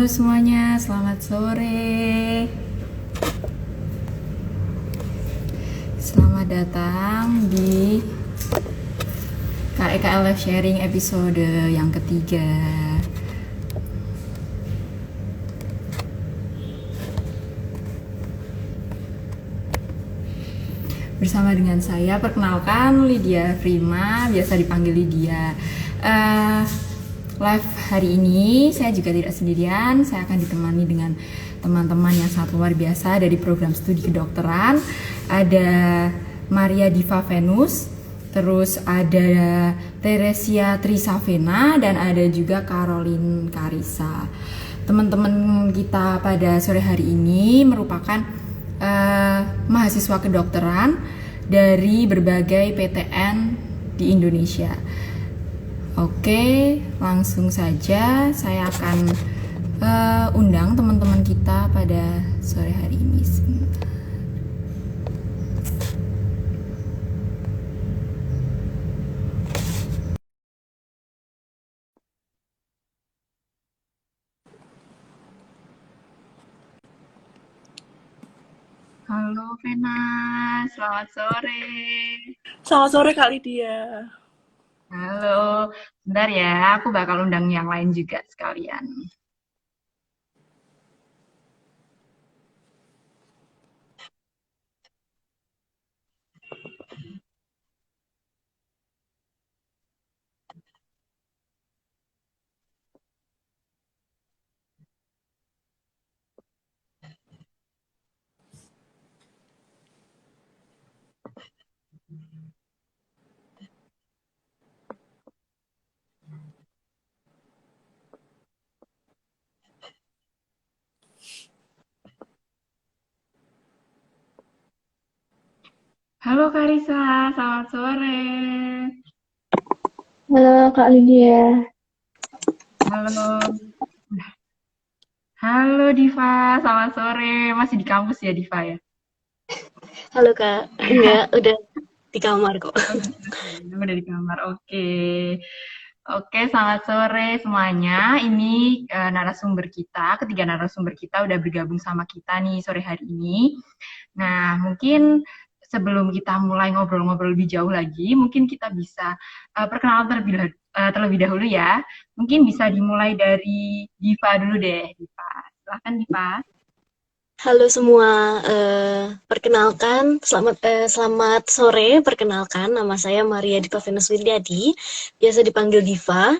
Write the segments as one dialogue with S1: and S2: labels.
S1: Halo semuanya, selamat sore. Selamat datang di KEKL Live Sharing episode yang ketiga. Bersama dengan saya, perkenalkan Lydia Prima, biasa dipanggil Lydia. Live hari ini saya juga tidak sendirian, saya akan ditemani dengan teman-teman yang sangat luar biasa dari program studi kedokteran. Ada Maria Diva Venus, terus ada Teresia Trisavena, dan ada juga Caroline Karisa. Teman-teman kita pada sore hari ini merupakan mahasiswa kedokteran dari berbagai PTN di Indonesia. Oke, langsung saja saya akan undang teman-teman kita pada sore hari ini. Halo Vena, selamat sore.
S2: Selamat sore Kak Lydia.
S1: Halo, bentar ya, aku bakal undang yang lain juga sekalian. Halo Karisa, selamat sore.
S3: Halo Kak Lydia.
S1: Halo. Halo Diva, selamat sore. Masih di kampus ya Diva ya?
S3: Halo Kak. Enggak, udah di kamar kok.
S1: Oh, udah di kamar. Oke. Oke, selamat sore semuanya. Ini narasumber kita, ketiga narasumber kita udah bergabung sama kita nih sore hari ini. Nah, mungkin sebelum kita mulai ngobrol-ngobrol lebih jauh lagi, mungkin kita bisa perkenalan terlebih dahulu ya. Mungkin bisa dimulai dari Diva dulu deh, Diva. Silahkan Diva.
S3: Halo semua, perkenalkan, selamat sore. Perkenalkan, nama saya Maria Diva Venus Widyadi, biasa dipanggil Diva.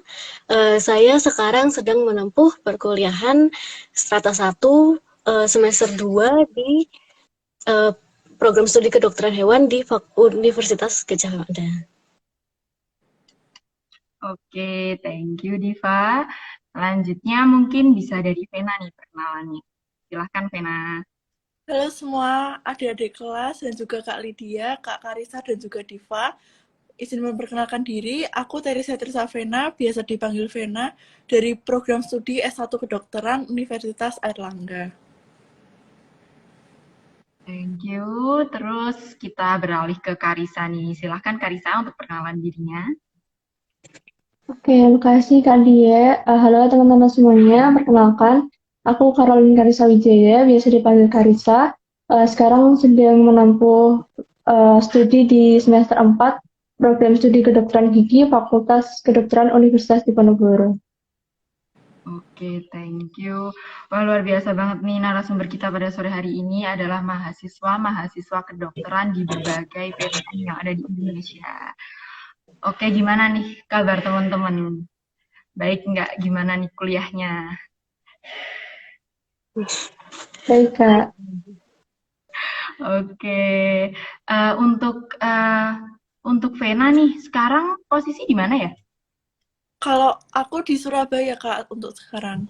S3: Saya sekarang sedang menempuh perkuliahan strata 1 semester 2 di program studi kedokteran hewan di Universitas Gadjah Mada.
S1: Oke, thank you Diva. Selanjutnya mungkin bisa dari Vena nih perkenalannya. Silahkan Vena.
S2: Halo semua adik-adik kelas dan juga Kak Lydia, Kak Karisa dan juga Diva. Izin memperkenalkan diri, aku Teresia Trisavena, biasa dipanggil Vena, dari program studi S1 Kedokteran Universitas Airlangga.
S1: Thank you. Terus kita beralih ke Karisa nih. Silahkan Karisa untuk perkenalan dirinya.
S4: Oke, makasih Kak Dia. Halo teman-teman semuanya, perkenalkan, aku Caroline Karisa Wijaya, biasa dipanggil Karisa. Sekarang sedang menempuh studi di semester 4, program studi kedokteran gigi, Fakultas Kedokteran Universitas Diponegoro.
S1: Oke, thank you. Wah, luar biasa banget nih narasumber kita pada sore hari ini adalah mahasiswa kedokteran di berbagai PTN yang ada di Indonesia. Oke, gimana nih kabar teman-teman? Baik nggak? Gimana nih kuliahnya?
S4: Baik Kak.
S1: Oke, Eh, untuk eh, untuk Vena nih, sekarang posisi di mana ya?
S2: Kalau aku di Surabaya Kak untuk sekarang.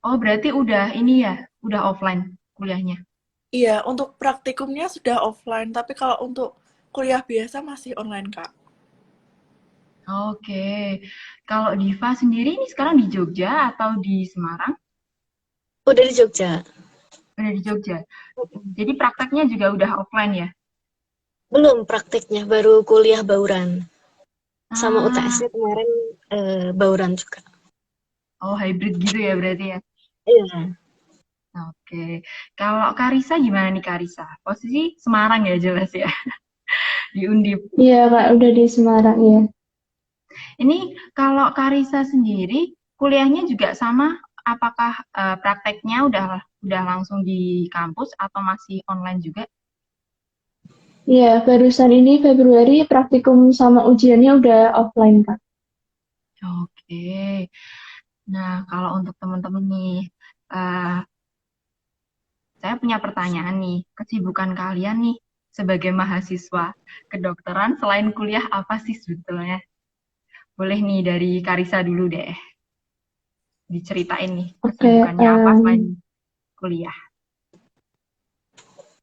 S1: Oh, berarti udah ini ya, udah offline kuliahnya.
S2: Iya, untuk praktikumnya sudah offline, tapi kalau untuk kuliah biasa masih online Kak.
S1: Oke, kalau Diva sendiri ini sekarang di Jogja atau di Semarang?
S3: Udah di Jogja.
S1: Udah di Jogja. Jadi prakteknya juga udah offline ya?
S3: Belum praktiknya, baru kuliah bauran. Sama
S1: Ah,
S3: UTS-nya kemarin bauran juga.
S1: Oh, hybrid gitu ya berarti ya.
S3: Iya.
S1: Oke. Kalau Karisa gimana nih Karisa? Posisi Semarang ya jelas ya di Undip.
S4: Iya, Kak, udah di Semarang ya.
S1: Ini kalau Karisa sendiri kuliahnya juga sama, apakah prakteknya udah langsung di kampus atau masih online juga?
S4: Iya, barusan ini Februari praktikum sama ujiannya udah offline, Kak.
S1: Oke. Nah, kalau untuk teman-teman nih, eh, saya punya pertanyaan nih. Kesibukan kalian nih sebagai mahasiswa kedokteran selain kuliah apa sih sebetulnya? Boleh nih dari Karisa dulu deh, diceritain nih
S4: Oke,
S1: kesibukannya apa selain kuliah.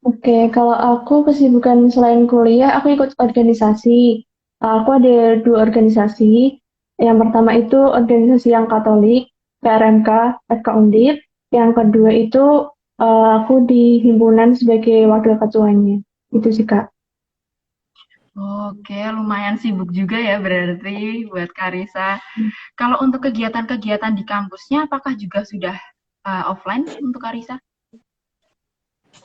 S4: oke, kalau aku kesibukan selain kuliah, aku ikut organisasi. Aku ada dua organisasi. Yang pertama itu organisasi yang Katolik, PRMK, FK Undip. Yang kedua itu aku di himpunan sebagai wakil ketuanya. Itu sih, Kak.
S1: Oke, lumayan sibuk juga ya berarti buat Karisa. Kalau untuk kegiatan-kegiatan di kampusnya, apakah juga sudah offline untuk Karisa?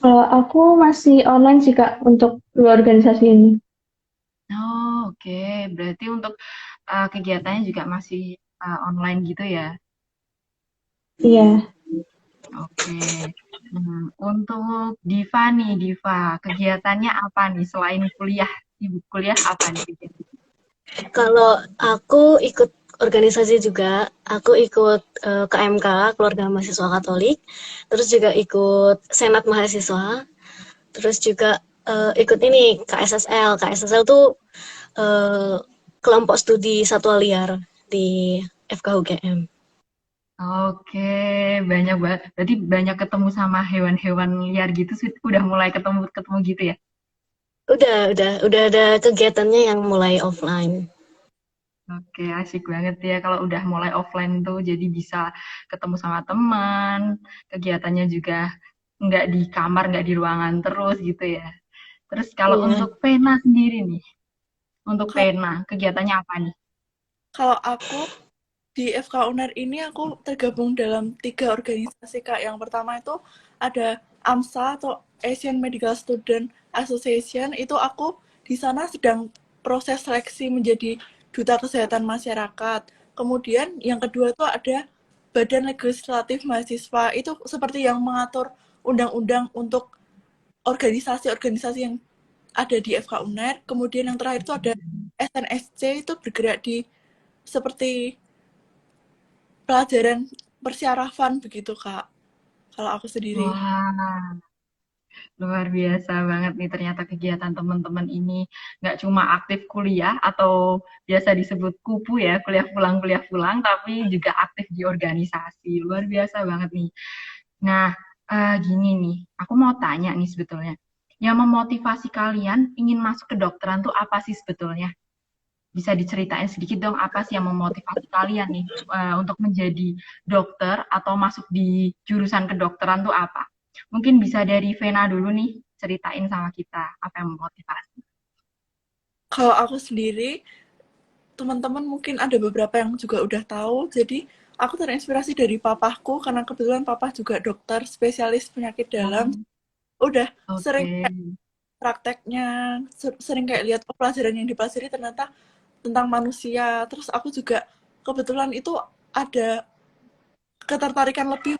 S4: Kalau aku masih online sih, Kak, untuk dua organisasi ini.
S1: Oh, oke. Berarti untuk kegiatannya juga masih online gitu ya?
S4: Iya.
S1: Oke. Untuk Diva nih, Diva, kegiatannya apa nih selain kuliah? Sibuk kuliah apa nih kegiatan?
S3: Kalau aku ikut organisasi juga, aku ikut KMK, Keluarga Mahasiswa Katolik, terus juga ikut Senat Mahasiswa, terus juga ikut ini KSSL. KSSL tuh eh, kelompok studi satwa liar di FKUGM.
S1: Oke, banyak banget. Berarti banyak ketemu sama hewan-hewan liar gitu, udah mulai ketemu-ketemu gitu ya?
S3: Udah ada kegiatannya yang mulai offline.
S1: Oke, asik banget ya kalau udah mulai offline tuh, jadi bisa ketemu sama teman, kegiatannya juga nggak di kamar, nggak di ruangan terus gitu ya. Terus kalau
S3: Iya.
S1: untuk Pena sendiri nih, untuk
S2: Kalau
S1: Pena, kegiatannya apa nih?
S2: kalau aku di FK UNER ini aku tergabung dalam 3 organisasi, Kak. Yang pertama itu ada AMSA atau Asian Medical Student Association. Itu aku di sana sedang proses seleksi menjadi duta kesehatan masyarakat. Kemudian yang kedua itu ada Badan Legislatif Mahasiswa. Itu seperti yang mengatur undang-undang untuk organisasi-organisasi yang ada di FK UNER. Kemudian yang terakhir itu ada SNSC, itu bergerak di seperti pelajaran persyarafan begitu, Kak. Kalau aku sendiri.
S1: Wah, luar biasa banget nih ternyata kegiatan teman-teman ini nggak cuma aktif kuliah atau biasa disebut kupu ya, kuliah pulang, tapi juga aktif di organisasi. Luar biasa banget nih. Nah, gini nih, aku mau tanya nih sebetulnya. Yang memotivasi kalian ingin masuk ke dokteran tuh apa sih sebetulnya? Bisa diceritain sedikit dong apa sih yang memotivasi kalian nih untuk menjadi dokter atau masuk di jurusan kedokteran tuh apa? Mungkin bisa dari Vena dulu nih, ceritain sama kita apa yang memotivasi.
S2: Kalau aku sendiri, teman-teman mungkin ada beberapa yang juga udah tahu. Jadi, aku terinspirasi dari papahku karena kebetulan papa juga dokter spesialis penyakit
S1: Oh,
S2: dalam. Udah
S1: oke.
S2: sering kayak prakteknya, sering kayak lihat pelajaran yang dipelajari ternyata tentang manusia. Terus aku juga kebetulan itu ada ketertarikan lebih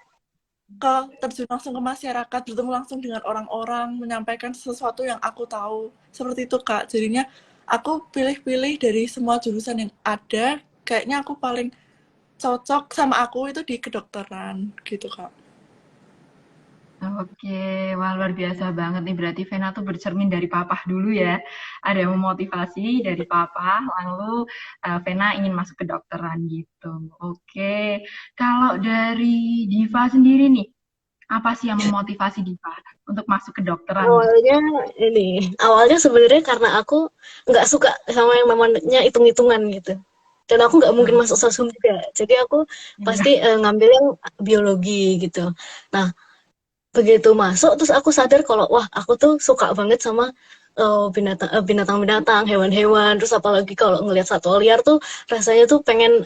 S2: ke terjun langsung ke masyarakat, bertemu langsung dengan orang-orang, menyampaikan sesuatu yang aku tahu. Seperti itu, Kak. Jadinya aku pilih-pilih dari semua jurusan yang ada, kayaknya aku paling cocok sama aku itu di kedokteran, gitu, Kak.
S1: Oke, wah luar biasa banget nih. Berarti Vena tuh bercermin dari papa dulu ya. Ada yang memotivasi dari papa, lalu Vena ingin masuk ke dokteran gitu. Oke, kalau dari Diva sendiri nih, apa sih yang memotivasi Diva untuk masuk ke dokteran nih?
S3: Awalnya awalnya sebenarnya karena aku nggak suka sama yang namanya hitung-hitungan gitu. Dan aku nggak mungkin
S1: Oke,
S3: masuk sosum juga. Jadi aku
S1: iya.
S3: pasti ngambil yang biologi gitu. Nah, begitu masuk terus aku sadar kalau wah aku tuh suka banget sama binatang-binatang, hewan-hewan. Terus apalagi kalau ngelihat satwa liar tuh rasanya tuh pengen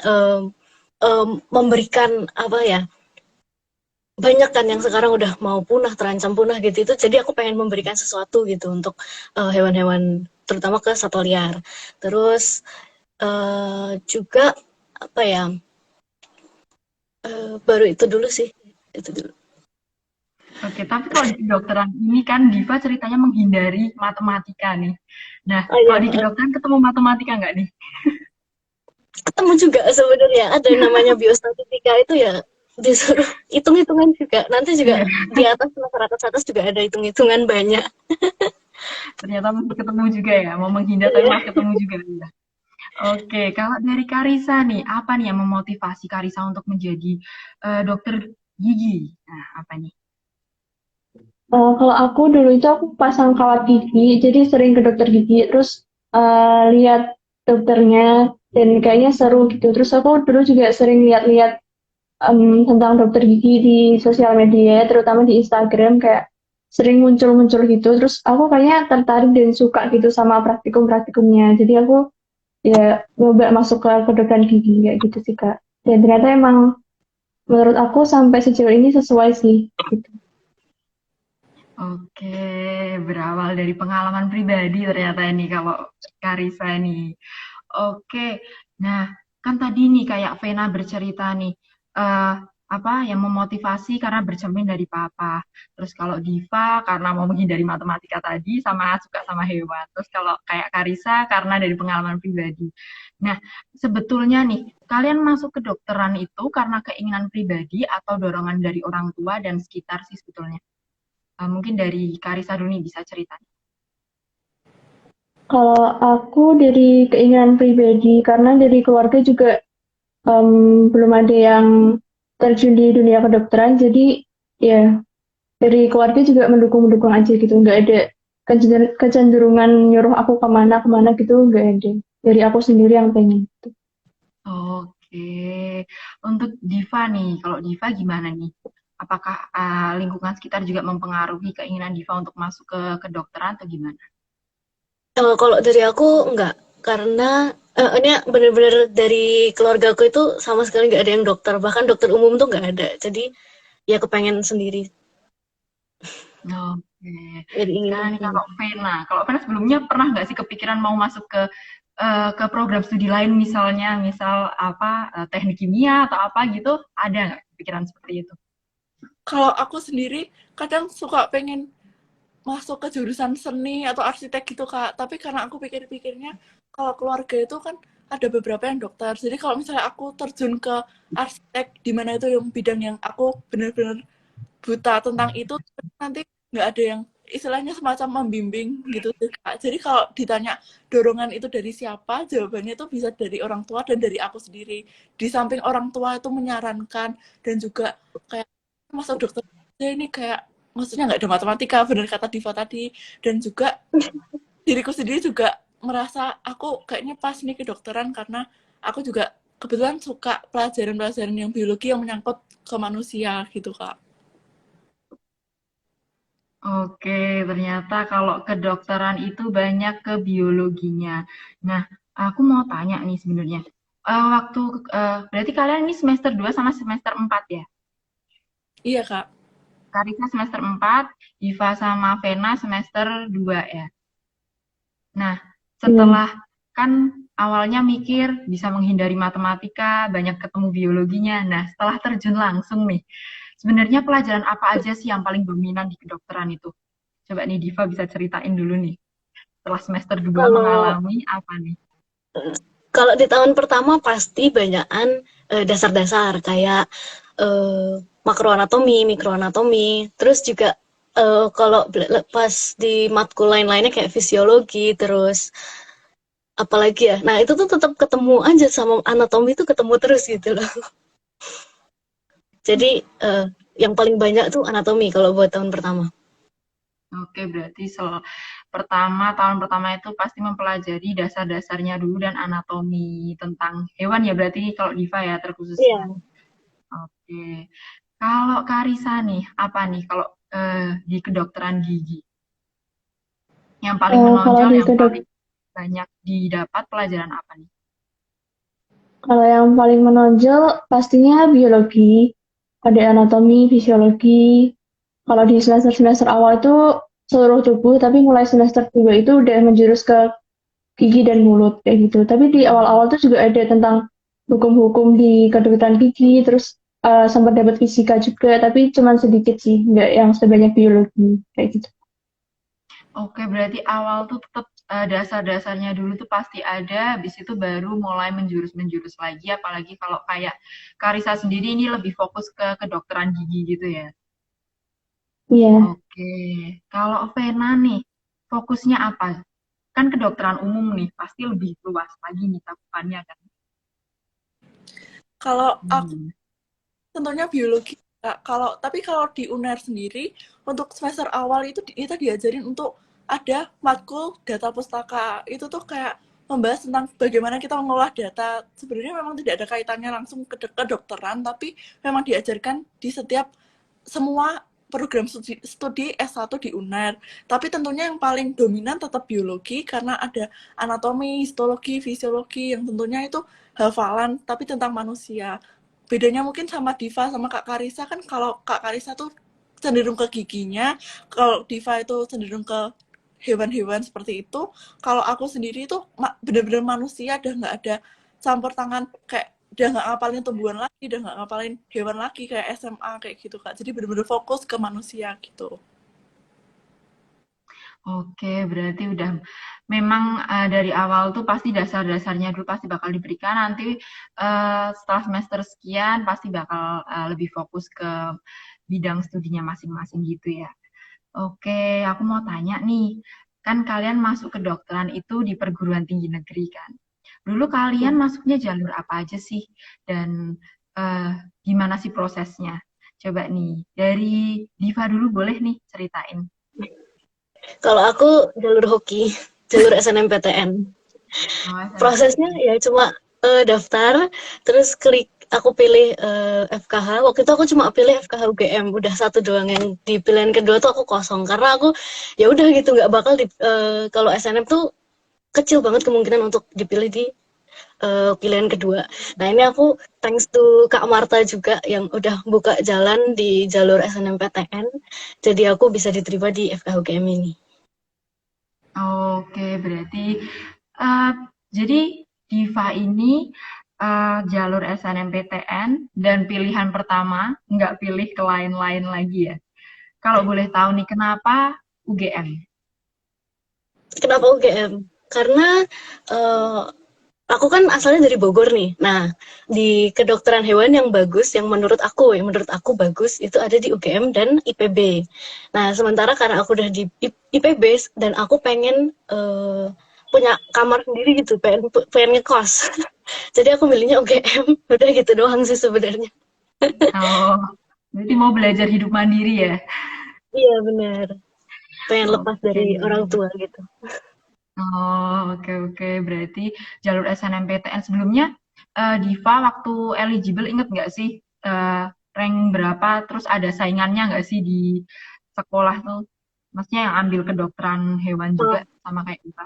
S3: memberikan apa ya, banyak kan yang sekarang udah mau punah, terancam punah gitu, itu jadi aku pengen memberikan sesuatu gitu untuk hewan-hewan terutama ke satwa liar. Terus juga apa ya, baru itu dulu sih, itu dulu.
S1: Oke, tapi kalau di kedokteran ini kan Diva ceritanya menghindari matematika nih. Nah,
S3: Oh
S1: kalau
S3: ya,
S1: di kedokteran ketemu matematika nggak nih?
S3: ketemu juga sebenarnya ada namanya biostatistika, itu ya disuruh hitung-hitungan juga, nanti juga
S1: Iya,
S3: di atas semester atas juga ada hitung-hitungan banyak.
S1: ternyata masih ketemu juga ya. Mau menghindar tapi
S3: Iya.
S1: masih ketemu juga ya. Oke, kalau dari Karisa nih, apa nih yang memotivasi Karisa untuk menjadi dokter gigi? Nah, apa nih?
S4: Kalau aku dulu itu aku pasang kawat gigi, jadi sering ke dokter gigi, terus lihat dokternya, dan kayaknya seru gitu. Terus aku dulu juga sering lihat-lihat tentang dokter gigi di sosial media, terutama di Instagram, kayak sering muncul-muncul gitu. Terus aku kayaknya tertarik dan suka gitu sama praktikum-praktikumnya. Jadi aku ya coba masuk ke kedokteran gigi kayak gitu sih Kak. Dan ternyata emang menurut aku sampai sejauh ini sesuai sih. Gitu.
S1: Oke, berawal dari pengalaman pribadi ternyata ini kalau Karisa nih. Oke, nah kan tadi nih kayak Vena bercerita nih, eh apa yang memotivasi karena bercermin dari papa. Terus kalau Diva karena mau menghindari matematika tadi sama suka sama hewan. Terus kalau kayak Karisa karena dari pengalaman pribadi. Nah, sebetulnya nih kalian masuk ke dokteran itu karena keinginan pribadi atau dorongan dari orang tua dan sekitar sih sebetulnya. Mungkin dari Karisa dulu nih bisa cerita.
S4: Kalau aku dari keinginan pribadi, karena dari keluarga juga belum ada yang terjun di dunia kedokteran, jadi ya dari keluarga juga mendukung-mendukung aja gitu, nggak ada kecenderungan nyuruh aku kemana-kemana gitu, nggak ada. Dari aku sendiri yang pengen.
S1: Oke, untuk Diva nih, kalau Diva gimana nih? Apakah lingkungan sekitar juga mempengaruhi keinginan Diva untuk masuk ke kedokteran atau gimana?
S3: Kalau dari aku enggak, karena ini bener-bener dari keluargaku itu sama sekali nggak ada yang dokter, bahkan dokter umum tuh nggak ada. Jadi ya kepengen sendiri,
S1: Oke,
S3: jadi ingin
S1: sekarang nih
S3: sendiri.
S1: Kalau Vena sebelumnya pernah nggak sih kepikiran mau masuk ke program studi lain misalnya, misal apa teknik kimia atau apa gitu, ada nggak pikiran seperti itu?
S2: Kalau aku sendiri kadang suka pengen masuk ke jurusan seni atau arsitek gitu Kak, tapi karena aku pikir-pikirnya kalau keluarga itu kan ada beberapa yang dokter, jadi kalau misalnya aku terjun ke arsitek di mana itu yang bidang yang aku benar-benar buta tentang itu, nanti nggak ada yang istilahnya semacam membimbing gitu sih Kak. Jadi kalau ditanya dorongan itu dari siapa, jawabannya itu bisa dari orang tua dan dari aku sendiri. Di samping orang tua itu menyarankan dan juga kayak masuk dokter ini kayak maksudnya nggak ada matematika, benar kata Diva tadi, dan juga diriku sendiri juga merasa aku kayaknya pas nih kedokteran karena aku juga kebetulan suka pelajaran-pelajaran yang biologi yang menyangkut ke manusia gitu Kak.
S1: Oke, ternyata kalau kedokteran itu banyak ke biologinya. Nah, aku mau tanya nih sebenarnya. Waktu berarti kalian ini semester 2 sama semester 4 ya?
S2: Iya Kak.
S1: Karisa semester 4, Diva sama Vena semester 2 ya. Nah,
S4: Iya.
S1: setelah kan awalnya mikir bisa menghindari matematika, banyak ketemu biologinya. Nah, setelah terjun langsung nih, sebenarnya pelajaran apa aja sih yang paling dominan di kedokteran itu? Coba nih Diva bisa ceritain dulu nih. Setelah semester 2
S3: Kalau
S1: mengalami apa nih?
S3: kalau di tahun pertama pasti banyakan dasar-dasar kayak makroanatomi, mikroanatomi, terus juga kalau pas di matkul lain-lainnya kayak fisiologi, terus apalagi ya. Nah, itu tuh tetap ketemu aja sama anatomi itu ketemu terus gitu loh. Jadi yang paling banyak tuh anatomi kalau buat tahun pertama.
S1: Oke, berarti tahun pertama itu pasti mempelajari dasar-dasarnya dulu dan anatomi tentang hewan ya berarti kalau Diva ya terkhususnya.
S3: Iya.
S1: Oke. Kalau Karisa nih, apa nih kalau di kedokteran gigi? Yang paling
S4: Kalau
S1: menonjol,
S4: di
S1: yang
S4: kedok
S1: paling banyak didapat pelajaran apa nih?
S4: Kalau yang paling menonjol pastinya biologi, ada anatomi, fisiologi. Kalau di semester-semester awal itu seluruh tubuh, tapi mulai semester 2 itu udah menjurus ke gigi dan mulut kayak gitu. Tapi di awal-awal tuh juga ada tentang hukum-hukum di kedokteran gigi, terus sempat dapat fisika juga, tapi cuman sedikit sih, nggak yang sebanyak biologi kayak gitu.
S1: Oke, berarti awal tuh tetap dasar-dasarnya dulu tuh pasti ada, habis itu baru mulai menjurus-menjurus lagi, apalagi kalau kayak Karisa sendiri ini lebih fokus ke kedokteran gigi gitu ya.
S4: Iya.
S1: Oke, kalau Vena nih, fokusnya apa? Kan kedokteran umum nih, pasti lebih luas lagi nih cakupannya kan.
S2: Kalau aku
S1: Hmm.
S2: tentunya biologi. Kak. Tapi kalau di UNER sendiri untuk semester awal itu kita diajarin untuk ada matkul data pustaka. Itu tuh kayak membahas tentang bagaimana kita mengolah data. Sebenarnya memang tidak ada kaitannya langsung ke kedokteran, tapi memang diajarkan di setiap semua program studi S1 di UNER. Tapi tentunya yang paling dominan tetap biologi karena ada anatomi, histologi, fisiologi yang tentunya itu hafalan tapi tentang manusia. Bedanya mungkin sama Diva sama Kak Karisa kan, kalau Kak Karisa tuh cenderung ke giginya, kalau Diva itu cenderung ke hewan-hewan seperti itu. Kalau aku sendiri itu benar-benar manusia, udah nggak ada campur tangan, kayak udah nggak ngapalin tumbuhan lagi, udah nggak ngapalin hewan lagi kayak SMA kayak gitu Kak. Jadi benar-benar fokus ke manusia gitu.
S1: Oke, berarti udah memang dari awal tuh pasti dasar-dasarnya dulu pasti bakal diberikan. Nanti setelah semester sekian pasti bakal lebih fokus ke bidang studinya masing-masing gitu ya. Oke, aku mau tanya nih, kan kalian masuk ke kedokteran itu di perguruan tinggi negeri kan? Dulu kalian masuknya jalur apa aja sih? Dan eh, gimana sih prosesnya? Coba nih, dari Diva dulu boleh nih ceritain.
S3: Kalau aku jalur hoki, jalur SNMPTN.
S1: Oh,
S3: Prosesnya
S1: SNMPTN.
S3: ya cuma daftar, terus klik aku pilih FKH. Waktu itu aku cuma pilih FKH UGM, udah satu doang. Yang di pilihan kedua tuh aku kosong karena aku ya udah gitu nggak bakal kalau SNM tuh kecil banget kemungkinan untuk dipilih di pilihan kedua. Nah ini aku thanks to Kak Marta juga yang udah buka jalan di jalur SNMPTN, jadi aku bisa diterima di FKH UGM ini.
S1: Oke, berarti eh, jadi Diva ini jalur SNMPTN dan pilihan pertama, nggak pilih ke lain-lain lagi ya. Kalau boleh tahu nih, kenapa UGM?
S3: Kenapa UGM? Karena uh, aku kan asalnya dari Bogor nih. Nah, di kedokteran hewan yang bagus, yang menurut aku bagus, itu ada di UGM dan IPB. Nah, sementara karena aku udah di IPB dan aku pengen punya kamar sendiri gitu, pengen ngekos. Jadi aku milihnya UGM. Udah gitu doang sih sebenarnya.
S1: Oh, berarti mau belajar hidup mandiri ya?
S3: Iya benar. Pengen lepas
S1: Oke.
S3: dari orang tua gitu.
S1: Oh, oke oke. Berarti jalur SNMPTN sebelumnya Diva waktu eligible inget nggak sih rank berapa? Terus ada saingannya nggak sih di sekolah tuh? Maksudnya yang ambil kedokteran hewan juga
S3: Oh,
S1: sama kayak kita.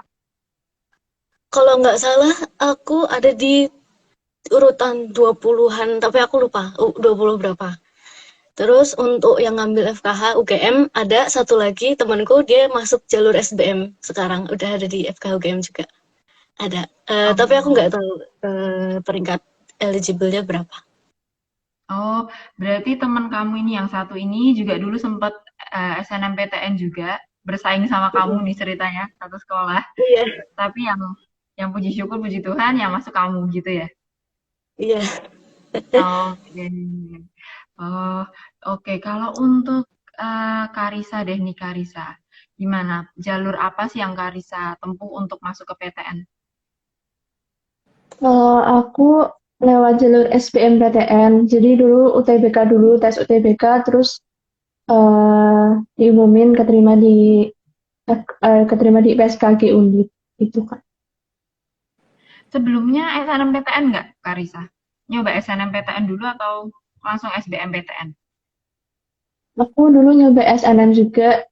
S3: kalau nggak salah aku ada di urutan 20-an, tapi aku lupa 20 berapa. Terus untuk yang ngambil FKH UGM ada satu lagi temanku, dia masuk jalur SBM sekarang udah ada di FKH UGM juga ada. Tapi aku
S1: Oh,
S3: nggak tahu peringkat eligible-nya berapa.
S1: oh, berarti teman kamu ini yang satu ini juga dulu sempat SNMPTN juga bersaing sama kamu
S3: Mm-mm.
S1: nih ceritanya satu sekolah.
S3: Iya,
S1: Tapi yang puji syukur puji Tuhan yang masuk kamu gitu ya.
S3: iya.
S1: Oke. Oh, oke. Kalau untuk Karisa deh nih Karisa, gimana? Jalur apa sih yang Karisa tempuh untuk masuk ke PTN?
S4: Kalau aku lewat jalur SBMPTN, jadi dulu UTBK dulu, tes UTBK, terus diumumin keterima di PSKG Undip, gitu kan.
S1: Sebelumnya SNMPTN nggak, Karisa? Nyoba SNMPTN dulu atau langsung SBMPTN?
S4: Aku dulu nyoba SNM juga,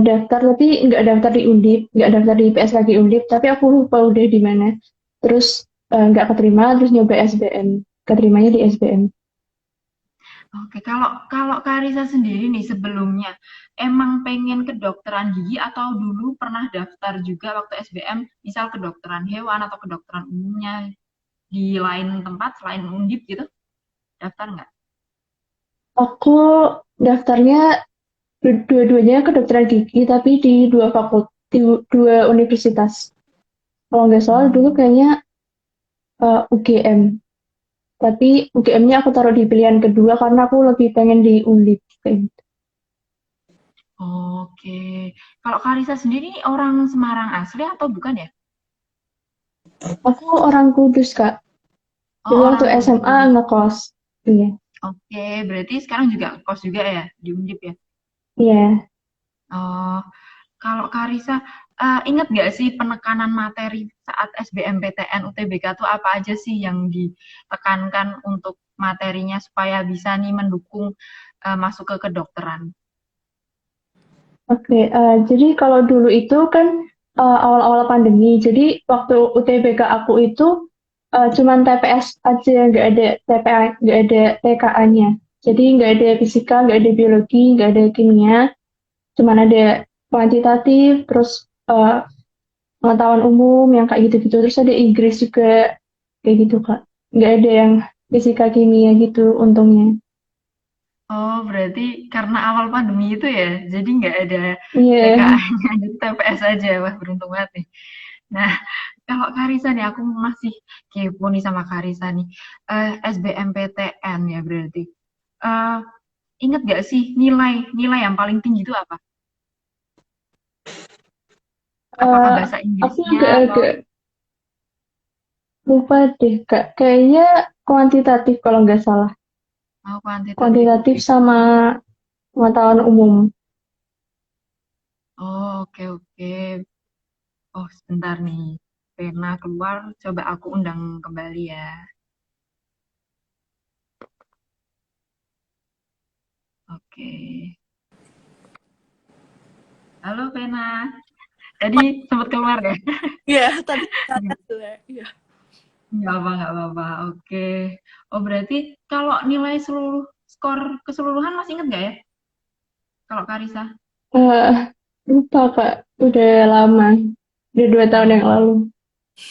S4: daftar tapi nggak daftar di Undip, nggak daftar di PSKG Undip, tapi aku lupa udah di mana. Terus nggak keterima, terus nyoba SBM. Keterimanya di SBM.
S1: Oke, kalau kalau Karisa sendiri nih sebelumnya emang pengen kedokteran gigi atau dulu pernah daftar juga waktu SBM, misal kedokteran hewan atau kedokteran umumnya di lain tempat selain Undip gitu, daftar nggak?
S4: Aku daftarnya dua-duanya kedokteran gigi, tapi di dua fakultas, di dua universitas. Kalau nggak salah dulu
S1: Hmm,
S4: kayaknya UGM. Tapi UGM-nya aku taruh di pilihan kedua karena aku lebih pengen di Undip. Kayak gitu.
S1: oke. Kalau Karisa sendiri orang Semarang asli atau bukan ya?
S4: Aku orang Kudus, Kak.
S1: Oh,
S4: Dulu waktu
S1: orang
S4: SMA
S1: Kudus.
S4: ngekos. Iya.
S1: Oke, berarti sekarang juga kos juga ya di Undip ya?
S4: Iya.
S1: Oh, kalau Karisa, ingat nggak sih penekanan materi saat SBMPTN UTBK tuh apa aja sih yang ditekankan untuk materinya supaya bisa nih mendukung masuk ke kedokteran?
S4: Oke, jadi kalau dulu itu kan awal-awal pandemi, jadi waktu UTBK aku itu cuman TPS aja, nggak ada TKA-nya. Jadi nggak ada fisika, nggak ada biologi, nggak ada kimia, cuman ada kuantitatif, terus pengetahuan umum yang kayak gitu-gitu, terus ada Inggris juga kayak gitu Kak. Nggak ada yang fisika kimia gitu untungnya.
S1: Oh, berarti karena awal pandemi itu ya, jadi nggak ada
S4: Iya.
S1: TKA-nya, jadi TPS aja. Wah, beruntung banget nih. Nah, kalau Karisa nih, aku masih kepo nih sama Karisa nih. SBMPTN ya berarti. Eh, ingat gak sih nilai yang paling tinggi itu apa? Apakah
S4: Eh,
S1: bahasa
S4: aku
S1: Inggrisnya atau
S4: agak-agak lupa deh Kak. Kayaknya kuantitatif kalau nggak salah.
S1: kuantitatif?
S4: Kuantitatif sama pengetahuan umum.
S1: Oh, oke oke. Oh, sebentar nih. Pena keluar, coba aku undang kembali ya. Oke. Halo Pena. Tadi sempat keluar ya?
S2: Ya, tadi kata jelek. Ya.
S1: Nggak apa-apa. Oke. Oh, berarti kalau nilai seluruh skor keseluruhan masih ingat nggak ya? Kalau Karisa?
S4: Eh, lupa Kak. Udah lama. Udah 2 tahun yang
S1: Oh,
S4: lalu.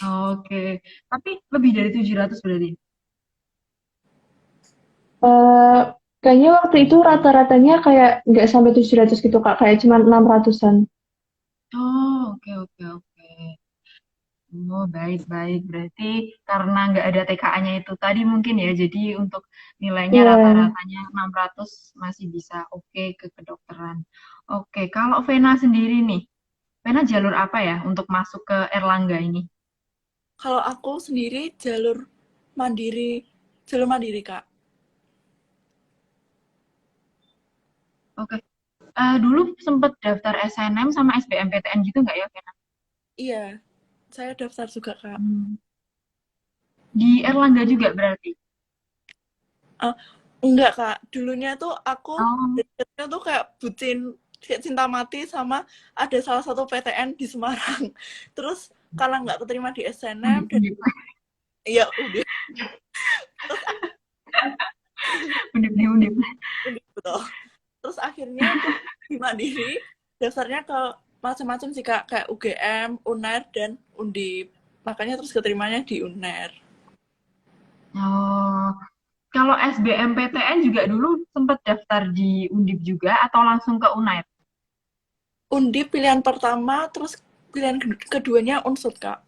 S1: oke. Tapi lebih dari 700 berarti?
S4: Eh, kayaknya waktu itu rata-ratanya kayak nggak sampai 700 gitu Kak. Kayak cuma 600-an.
S1: Oh, oke oke oke. Oh, baik-baik. Berarti karena nggak ada TKA-nya itu tadi mungkin ya, jadi untuk nilainya
S4: Iya.
S1: rata-ratanya 600 masih bisa oke ke kedokteran. Oke, kalau Vena sendiri nih, Vena jalur apa ya untuk masuk ke Erlangga ini?
S2: Kalau aku sendiri jalur mandiri, Kak.
S1: Oke, dulu sempet daftar SNM sama SBMPTN gitu nggak ya, Vena?
S2: Iya, saya daftar juga, Kak.
S1: Hmm. Di Erlangga juga berarti?
S2: Eh, enggak, Kak. Dulunya tuh aku
S1: Oh,
S2: deketnya tuh kayak bucin, kayak cinta mati sama ada salah satu PTN di Semarang. Terus karena nggak keterima di SNM,
S1: undip,
S2: dan
S1: undip,
S2: ya udah. Terus
S1: undip nih, undip.
S2: udah betul. Terus akhirnya aku di Mandiri, daftarnya ke macam-macam sih, Kak. Kayak UGM, UNER, dan Undip. Makanya terus keterimanya di UNER.
S1: Oh, kalau SBMPTN juga dulu sempat daftar di Undip juga atau langsung ke UNAID?
S2: Undip pilihan pertama, terus pilihan keduanya Unsud, Kak.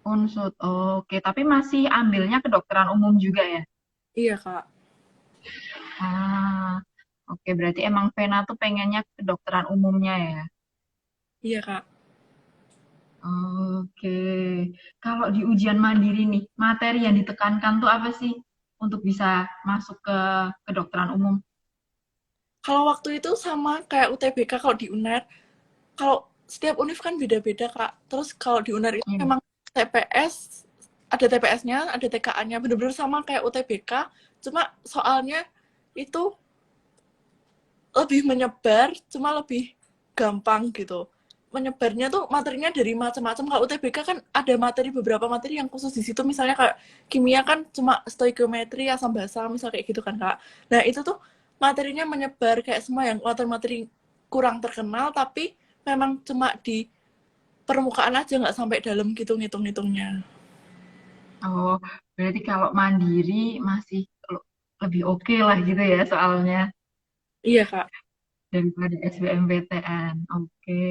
S1: Unsud. Oh, oke, tapi masih ambilnya kedokteran umum juga ya?
S2: Iya, Kak.
S1: Ah, oke, berarti emang Vena tuh pengennya kedokteran umumnya ya?
S2: Iya, Kak.
S1: Oke. Kalau di ujian mandiri nih, materi yang ditekankan tuh apa sih untuk bisa masuk ke kedokteran umum?
S2: Kalau waktu itu sama kayak UTBK kalau di UNER, kalau setiap univ kan beda-beda, Kak. Terus kalau di UNER itu
S1: Iya.
S2: memang TPS, ada TPS-nya, ada TKA-nya, bener-bener sama kayak UTBK, cuma soalnya itu lebih menyebar, cuma lebih gampang gitu. menyebarnya tuh materinya dari macam-macam. Kalau UTBK kan ada beberapa materi yang khusus di situ, misalnya kayak kimia kan cuma stoikiometri, asam basa, misal kayak gitu kan Kak. Nah itu tuh materinya menyebar kayak semua yang materi-materi kurang terkenal, tapi memang cuma di permukaan aja, nggak sampai dalam gitu ngitung-ngitungnya.
S1: Oh, berarti kalau mandiri masih lebih oke lah gitu ya soalnya
S2: Iya Kak.
S1: daripada SBMPTN. Oke.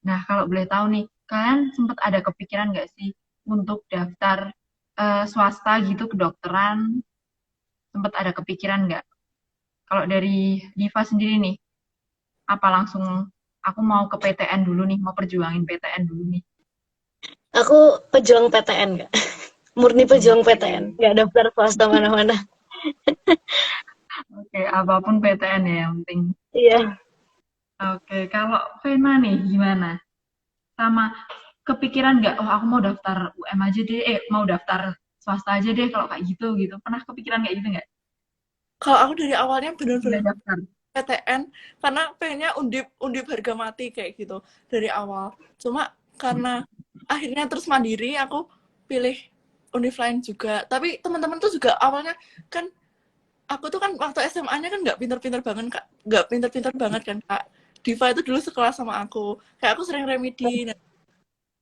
S1: Nah, kalau boleh tahu nih, kalian sempat ada kepikiran nggak sih untuk daftar swasta gitu kedokteran? Sempat ada kepikiran nggak? Kalau dari Diva sendiri nih, apa langsung aku mau ke PTN dulu nih, mau perjuangin PTN dulu nih.
S3: Aku pejuang PTN, Kak. Murni pejuang
S1: Oke,
S3: PTN, nggak daftar swasta mana-mana.
S1: oke, apapun PTN ya yang penting.
S3: Iya.
S1: Oke, kalau Vena nih gimana? Sama kepikiran nggak? Oh, aku mau daftar UM aja deh, mau daftar swasta aja deh kalau kayak gitu gitu. Pernah kepikiran kayak gitu nggak?
S2: Kalau aku dari awalnya
S1: Udah
S2: bener-bener
S1: daftar.
S2: PTN karena pengennya undip undip harga mati kayak gitu dari awal. Cuma karena akhirnya terus mandiri, aku pilih univ lain juga. Tapi teman-teman tuh juga awalnya kan, aku tuh kan waktu SMA-nya kan nggak pinter-pinter banget Kak, nggak pinter-pinter banget kan Kak. Diva itu dulu sekelas sama aku, kayak aku sering remedi. Nah,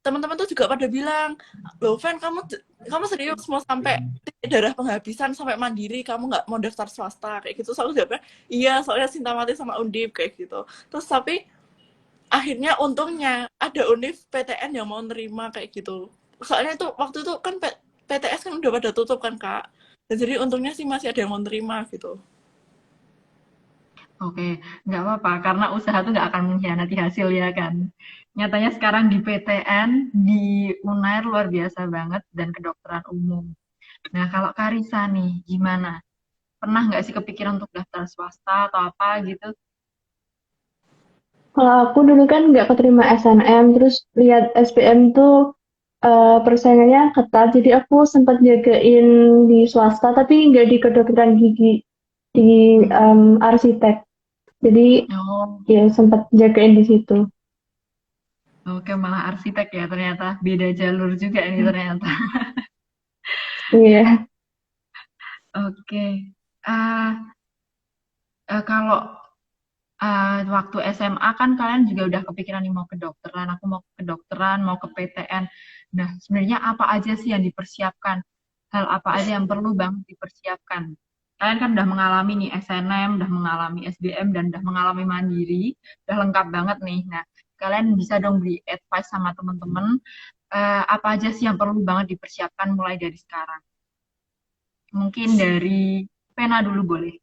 S2: teman-teman tuh juga pada bilang, loh Van, kamu serius mau sampai darah penghabisan sampai mandiri, kamu nggak mau daftar swasta kayak gitu. Soalnya jawabnya iya, soalnya cinta mati sama undip kayak gitu. Terus tapi akhirnya untungnya ada univ PTN yang mau nerima kayak gitu. Soalnya itu waktu itu kan PTS kan udah pada tutup kan Kak, dan jadi untungnya sih masih ada yang mau nerima gitu.
S1: Oke, nggak apa-apa karena usaha tuh nggak akan mengkhianati hasil ya kan. Nyatanya sekarang di PTN, di Unair luar biasa banget dan kedokteran umum. Nah, kalau Karisa nih, gimana? Pernah nggak sih kepikiran untuk daftar swasta atau apa gitu?
S4: Kalau aku dulu kan nggak keterima SNM, terus lihat SBM tuh persaingannya ketat, jadi aku sempat jagain di swasta, tapi nggak di kedokteran gigi, di arsitek. Jadi
S1: Oh,
S4: ya sempat jagain di situ.
S1: oke, malah arsitek ya ternyata. Beda jalur juga ini ternyata.
S4: Iya.
S1: Oke. Ah, kalau waktu SMA kan kalian juga udah kepikiran nih mau ke kedokteran, aku mau ke kedokteran, mau ke PTN. Nah, sebenarnya apa aja sih yang dipersiapkan? Hal apa aja yang perlu banget dipersiapkan? Kalian kan udah mengalami nih SNM, udah mengalami SBM, dan udah mengalami mandiri, udah lengkap banget nih. Nah, kalian bisa dong beri advice sama temen-temen, apa aja sih yang perlu banget dipersiapkan mulai dari sekarang? Mungkin dari Pena dulu boleh.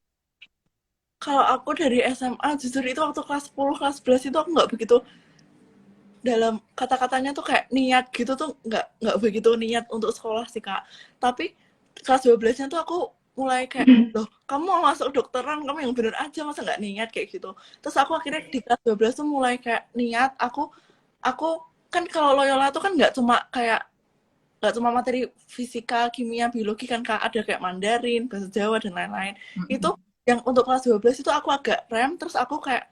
S2: Kalau aku dari SMA, jujur itu waktu kelas 10, kelas 11 itu aku nggak begitu, dalam kata-katanya tuh kayak niat gitu tuh nggak begitu niat untuk sekolah sih Kak. Tapi kelas 12-nya tuh aku mulai kayak, loh kamu mau masuk dokteran, kamu yang bener aja, masa nggak niat kayak gitu. Terus aku akhirnya di kelas 12 tuh mulai kayak niat, aku kan kalau Loyola tuh kan nggak cuma materi fisika, kimia, biologi kan Kak, ada kayak Mandarin, bahasa Jawa dan lain-lain. Itu
S1: Mm-mm.
S2: yang untuk kelas 12 itu aku agak rem, terus aku kayak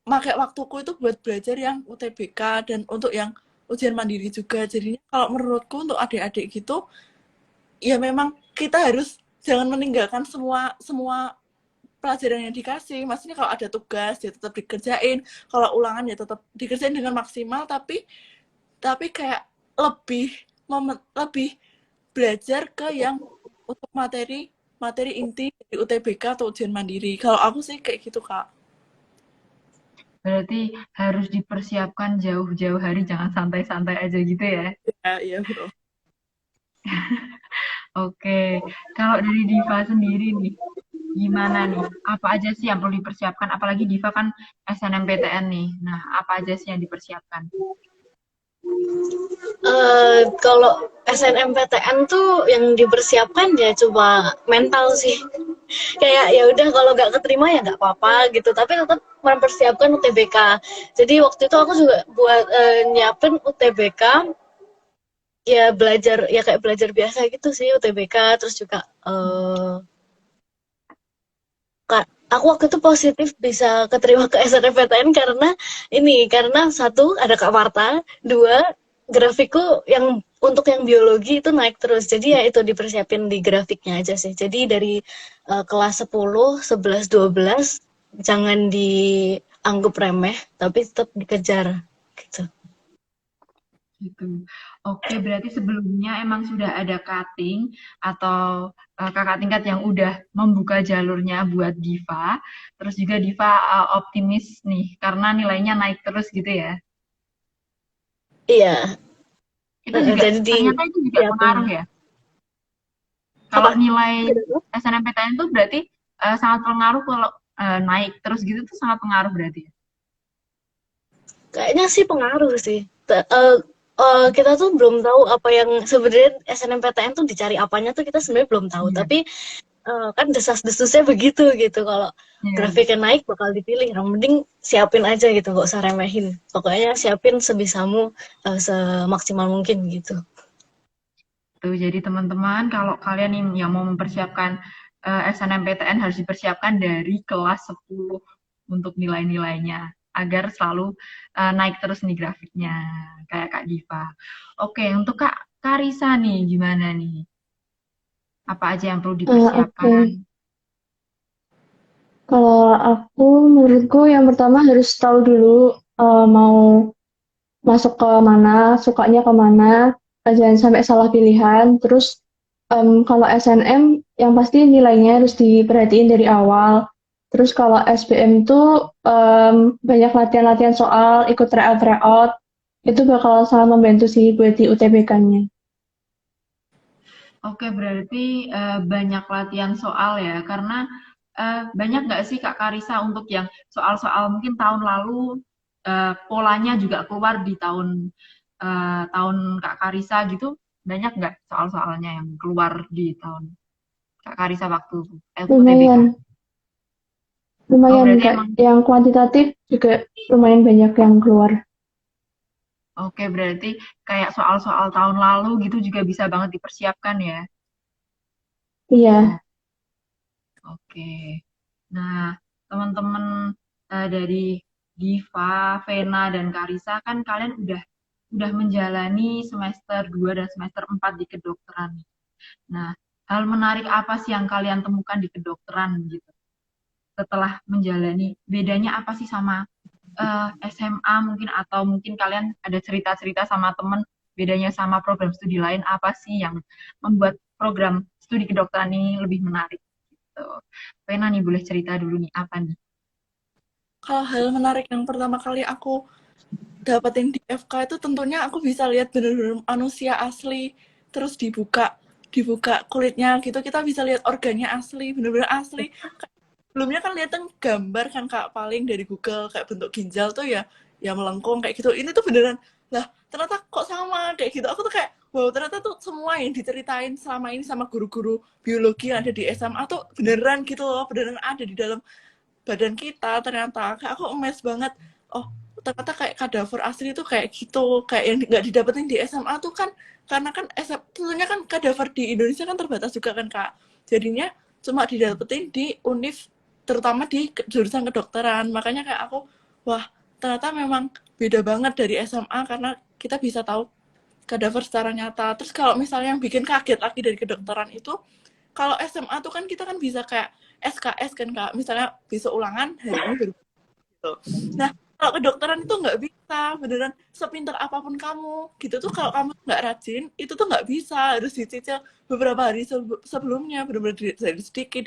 S2: pakai waktuku itu buat belajar yang UTBK dan untuk yang ujian mandiri juga. Jadinya kalau menurutku untuk adik-adik gitu, ya memang kita harus jangan meninggalkan semua semua pelajaran yang dikasih. Maksudnya kalau ada tugas ya tetap dikerjain, kalau ulangan ya tetap dikerjain dengan maksimal, tapi kayak lebih lebih belajar ke yang untuk materi materi inti di UTBK atau ujian mandiri. Kalau aku sih kayak gitu Kak.
S1: Berarti harus dipersiapkan jauh-jauh hari, jangan santai-santai aja gitu ya.
S2: Ya, iya betul.
S1: Oke, kalau dari Diva sendiri nih, gimana nih? Apa aja sih yang perlu dipersiapkan? Apalagi Diva kan SNMPTN nih. Nah, apa aja sih yang dipersiapkan?
S3: Kalau SNMPTN tuh yang dipersiapkan ya cuma mental sih. Kayak ya udah kalau nggak keterima ya nggak apa-apa gitu, tapi tetap mempersiapkan UTBK. Jadi waktu itu aku juga buat nyiapin UTBK, ya belajar ya kayak belajar biasa gitu sih UTBK, terus juga aku waktu itu positif bisa keterima ke SNMPTN karena satu ada Kak Marta, dua grafikku yang untuk yang biologi itu naik terus. Jadi ya itu dipersiapin di grafiknya aja sih. Jadi dari kelas 10, 11, 12 jangan dianggap remeh, tapi tetap dikejar gitu.
S1: Gitu. Oke, berarti sebelumnya emang sudah ada cutting atau kakak tingkat yang udah membuka jalurnya buat Diva. Terus juga Diva optimis nih karena nilainya naik terus gitu ya.
S3: Iya,
S1: Itu juga
S3: jadi
S1: ternyata itu juga
S3: disiapin.
S1: pengaruh ya. Kalau
S3: Apa?
S1: nilai SNMPTN itu berarti sangat pengaruh kalau naik terus gitu tuh sangat pengaruh berarti ya.
S3: Kayaknya sih pengaruh sih. Kita tuh belum tahu apa yang sebenarnya SNMPTN tuh dicari apanya tuh kita sebenarnya belum tahu.
S1: Iya.
S3: Tapi kan desas-desusnya begitu gitu. Kalau
S1: Iya.
S3: grafiknya naik bakal dipilih. Yang mending siapin aja gitu, gak usah remehin. Pokoknya siapin sebisamu, semaksimal mungkin gitu.
S1: Tuh, jadi teman-teman kalau kalian yang mau mempersiapkan SNMPTN harus dipersiapkan dari kelas 10 untuk nilai-nilainya agar selalu naik terus nih grafiknya kayak Kak Diva. Oke, untuk Kak Karisa nih gimana nih? Apa aja yang perlu
S4: Oke.
S1: dipersiapkan?
S4: Kalau aku, menurutku yang pertama harus tahu dulu mau masuk ke mana, sukanya ke mana, jangan sampai salah pilihan. Terus kalau SNM yang pasti nilainya harus diperhatiin dari awal. Terus kalau SBM tuh banyak latihan-latihan soal, ikut tryout-tryout, itu bakal sangat membantu sih buat di UTBK-nya.
S1: Oke, berarti banyak latihan soal ya, karena banyak nggak sih Kak Karisa untuk yang soal-soal mungkin tahun lalu polanya juga keluar di tahun Kak Karisa gitu, banyak nggak soal-soalnya yang keluar di tahun Kak Karisa waktu UTBK?
S4: Lumayan,
S1: Oh,
S4: lumayan
S1: berarti
S4: Kak.
S1: emang
S4: Yang kuantitatif juga lumayan banyak yang keluar.
S1: oke, berarti kayak soal-soal tahun lalu gitu juga bisa banget dipersiapkan ya.
S4: Iya.
S1: Oh, oke. Nah, teman-teman dari Diva, Vena, dan Karisa kan kalian udah menjalani semester 2 dan semester 4 di kedokteran. Nah, hal menarik apa sih yang kalian temukan di kedokteran gitu? Setelah menjalani, bedanya apa sih sama SMA mungkin atau mungkin kalian ada cerita-cerita sama temen bedanya sama program studi lain apa sih yang membuat program studi kedokteran ini lebih menarik gitu. Vena nih boleh cerita dulu nih apa nih?
S2: Kalau hal menarik yang pertama kali aku dapetin di FK itu tentunya aku bisa lihat bener-bener manusia asli, terus dibuka kulitnya gitu, kita bisa lihat organnya asli, bener-bener asli. Sebelumnya kan lihat gambar kan Kak paling dari Google kayak bentuk ginjal tuh ya melengkung kayak gitu. Ini tuh beneran lah ternyata kok sama kayak gitu. Aku tuh kayak wow ternyata tuh semua yang diceritain selama ini sama guru-guru biologi yang ada di SMA tuh beneran gitu loh, beneran ada di dalam badan kita ternyata. Kayak aku amazed banget. Oh ternyata kayak kadaver asli tuh kayak gitu, kayak yang nggak didapetin di SMA tuh kan karena kan tentunya kan kadaver di Indonesia kan terbatas juga kan Kak. Jadinya cuma didapetin di univ terutama di jurusan kedokteran. Makanya kayak aku wah ternyata memang beda banget dari SMA karena kita bisa tahu kadaver secara nyata. Terus kalau misalnya yang bikin kaget lagi dari kedokteran itu kalau SMA tuh kan kita kan bisa kayak SKS kan Kak, misalnya besok ulangan hari ini baru gitu. Nah kalau kedokteran itu nggak bisa, beneran sepintar apapun kamu gitu tuh kalau kamu nggak rajin itu tuh nggak bisa, harus dicicil beberapa hari sebelumnya, bener-bener dari sedikit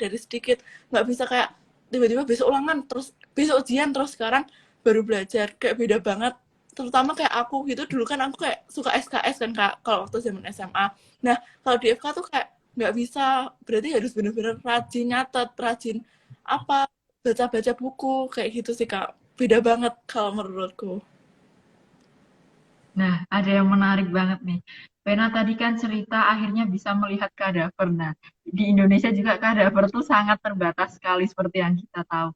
S2: nggak bisa kayak tiba-tiba besok ulangan terus besok ujian terus sekarang baru belajar, kayak beda banget. Terutama kayak aku gitu dulu kan aku kayak suka SKS kan Kak kalau waktu zaman SMA. Nah kalau di FK tuh kayak nggak bisa, berarti harus bener-bener rajin nyatet, rajin apa baca-baca buku kayak gitu sih Kak, beda banget kalau menurutku.
S1: Nah, ada yang menarik banget nih. Vena tadi kan cerita akhirnya bisa melihat kadaver. Nah, di Indonesia juga kadaver tuh sangat terbatas sekali seperti yang kita tahu.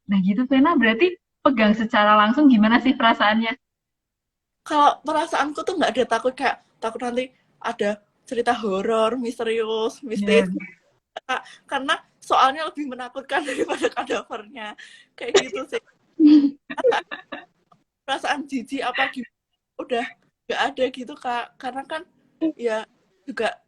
S1: Nah, gitu Vena berarti pegang secara langsung gimana sih perasaannya?
S2: Kalau perasaanku tuh nggak ada takut kayak takut nanti ada cerita horor, misterius,
S1: Ya,
S2: mistis. Kak, karena soalnya lebih menakutkan daripada kadavernya kayak gitu sih. Perasaan jijik apa gimana udah nggak ada gitu Kak, karena kan ya juga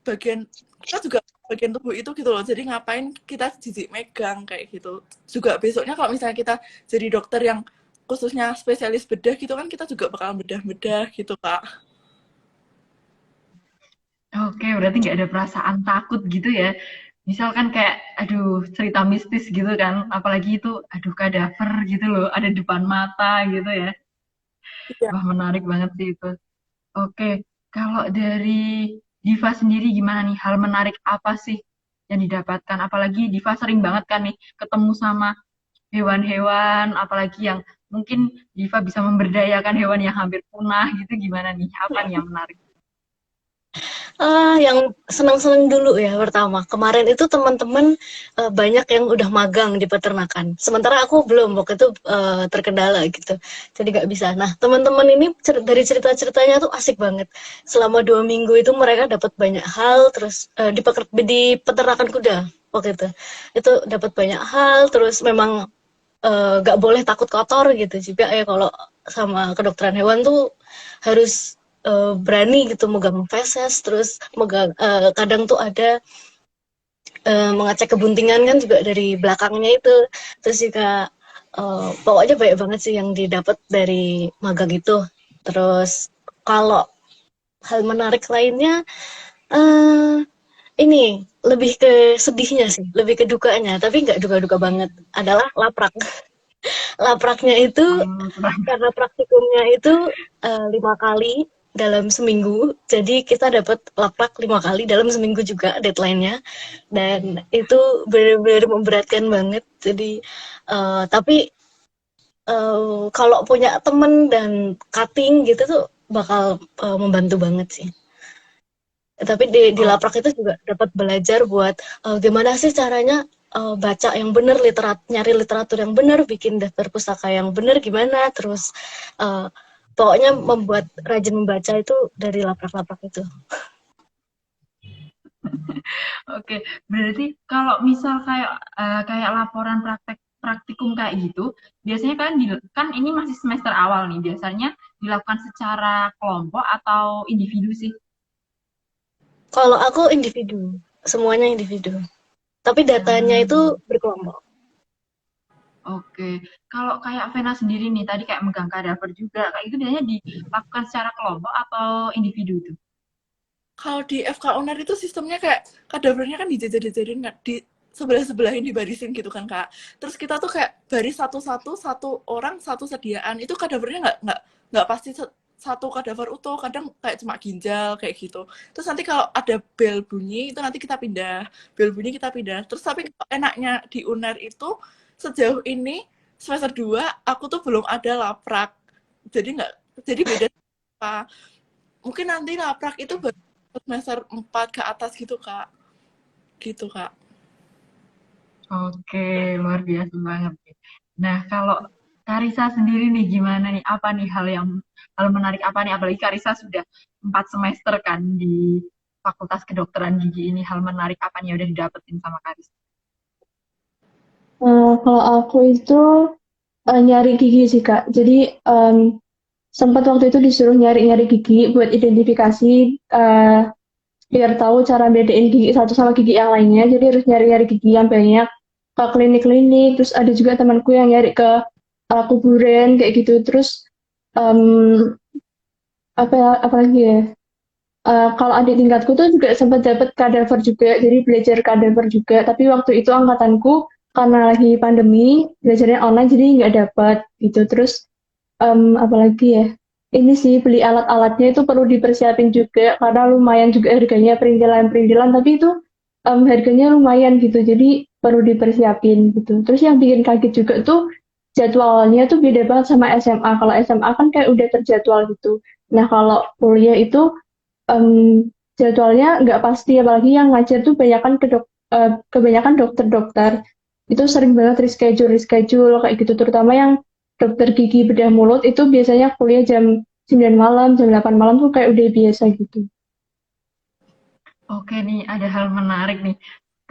S2: bagian kita juga bagian tubuh itu gitu loh, jadi ngapain kita jijik megang kayak gitu. Juga besoknya kalau misalnya kita jadi dokter yang khususnya spesialis bedah gitu kan, kita juga bakal bedah-bedah gitu Kak.
S1: Oke, berarti nggak ada perasaan takut gitu ya. Misalkan kayak, aduh, cerita mistis gitu kan. Apalagi itu, aduh, kadaver gitu loh, ada depan mata gitu ya.
S2: Iya.
S1: Wah, menarik banget sih itu. Oke, kalau dari Diva sendiri gimana nih? Hal menarik apa sih yang didapatkan? Apalagi Diva sering banget kan nih ketemu sama hewan-hewan, apalagi yang mungkin Diva bisa memberdayakan hewan yang hampir punah gitu. Gimana nih? Apa nih yang menarik?
S3: Yang senang-senang dulu ya pertama. Kemarin itu teman-teman banyak yang udah magang di peternakan. Sementara aku belum, waktu itu terkendala gitu. Jadi nggak bisa. Nah, teman-teman ini dari cerita-ceritanya tuh asik banget. Selama 2 minggu itu mereka dapat banyak hal, terus di peternakan kuda waktu itu. Itu dapat banyak hal, terus memang nggak boleh takut kotor gitu juga ya, kalau sama kedokteran hewan tuh harus berani gitu megang feses, terus kadang tuh ada mengecek kebuntingan kan juga dari belakangnya itu, terus juga pokoknya banyak banget sih yang didapat dari magang itu. Terus kalau hal menarik lainnya, eh ini lebih ke sedihnya sih, lebih ke dukanya, tapi nggak duka-duka banget, adalah laprak. Lapraknya itu
S1: Oh,
S3: karena praktikumnya itu 5 kali dalam seminggu, jadi kita dapat laprak 5 kali dalam seminggu juga deadline-nya, dan itu benar-benar memberatkan banget. Jadi tapi kalau punya temen dan cutting gitu tuh bakal membantu banget sih. Tapi di
S1: oh,
S3: laprak itu juga dapat belajar buat gimana sih caranya baca yang benar, nyari literatur yang benar, bikin daftar pustaka yang benar gimana, terus uh, pokoknya membuat rajin membaca itu dari laprak-laprak itu.
S1: oke, berarti kalau misal kayak kayak laporan praktikum kayak gitu, biasanya kan ini masih semester awal nih, biasanya dilakukan secara kelompok atau individu sih?
S3: Kalau aku individu, semuanya individu. Tapi datanya itu
S1: Hmm,
S3: berkelompok.
S1: oke. Kalau kayak Vena sendiri nih, tadi kayak megang kadaver juga, kayak itu biasanya dilakukan secara kelompok atau individu tuh?
S2: Kalau di FK UNER itu sistemnya kayak kadavernya kan dijajar-jajarin kan, di sebelah-sebelahin dibarisin gitu kan Kak. Terus kita tuh kayak baris satu-satu, satu orang satu sediaan. Itu kadavernya nggak pasti satu kadaver utuh, kadang kayak cuma ginjal kayak gitu. Terus nanti kalau ada bel bunyi itu nanti kita pindah, bel bunyi kita pindah. Terus tapi enaknya di UNER itu sejauh ini semester 2 aku tuh belum ada laprak. Jadi nggak jadi beda apa. Mungkin nanti laprak itu baru semester 4 ke atas gitu Kak. Gitu Kak.
S1: Oke, luar biasa banget. Nah, kalau Karisa sendiri nih gimana nih? Apa nih hal menarik apa nih? Apalagi Karisa sudah 4 semester kan di Fakultas Kedokteran Gigi ini. Hal menarik apa nih yang udah didapetin sama Karisa?
S4: Kalau aku itu nyari gigi sih Kak. Jadi sempat waktu itu disuruh nyari-nyari gigi buat identifikasi, eh, biar tahu cara bedain gigi satu sama gigi yang lainnya. Jadi harus nyari-nyari gigi yang banyak ke klinik-klinik. Terus ada juga temanku yang nyari ke kuburan kayak gitu. Terus em, apa ya, apalagi ya? Kalau adik tingkatku tuh juga sempat dapat kadaver juga, jadi belajar kadaver juga. Tapi waktu itu angkatanku karena lagi pandemi, belajarnya online jadi nggak dapat gitu. Terus apalagi ya? Ini sih beli alat-alatnya itu perlu dipersiapin juga karena lumayan juga harganya, perintilan-perintilan, tapi itu harganya lumayan gitu. Jadi perlu dipersiapin gitu. Terus yang bikin kaget juga tuh jadwalnya tuh beda banget sama SMA. Kalau SMA kan kayak udah terjadwal gitu. Nah, kalau kuliah itu jadwalnya nggak pasti, apalagi yang ngajar tuh kebanyakan dokter-dokter. Itu sering banget reschedule kayak gitu, terutama yang dokter gigi bedah mulut itu biasanya kuliah jam 9 malam, jam 8 malam tuh kayak udah biasa gitu.
S1: Oke nih, ada hal menarik nih.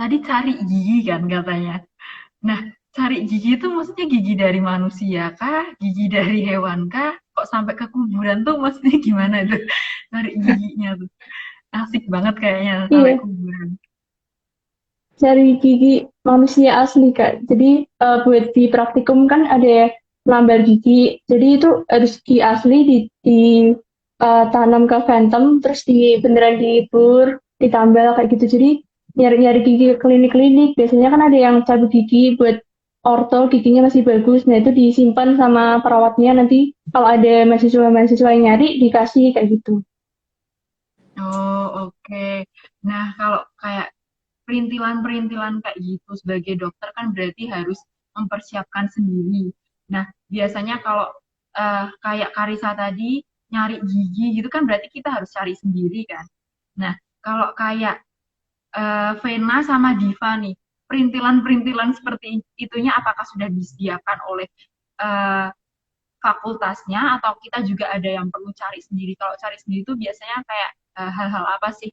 S1: tadi cari gigi kan katanya. Nah, cari gigi itu maksudnya gigi dari manusia kah? Gigi dari hewan kah? Kok sampai ke kuburan tuh maksudnya gimana itu? Cari giginya tuh. Asik banget kayaknya sampai
S4: Iya,
S1: kuburan.
S4: dari gigi manusia asli, Kak. Jadi buat di praktikum kan ada lambar gigi. Jadi itu harus gigi asli tanam ke Phantom, terus beneran dibur, ditambal kayak gitu. Jadi nyari-nyari gigi ke klinik-klinik. Biasanya kan ada yang cabut gigi buat orto, giginya masih bagus. Nah, itu disimpan sama perawatnya. Nanti kalau ada mahasiswa-mahasiswa yang nyari, dikasih kayak gitu.
S1: Oh, oke. Nah, kalau kayak perintilan-perintilan kayak gitu sebagai dokter kan berarti harus mempersiapkan sendiri. Nah, biasanya kalau kayak Karisa tadi nyari gigi gitu kan berarti kita harus cari sendiri kan. Nah, kalau kayak Vena sama Diva nih, perintilan-perintilan seperti itunya apakah sudah disediakan oleh eh, fakultasnya atau kita juga ada yang perlu cari sendiri? Kalau cari sendiri itu biasanya kayak hal-hal apa sih?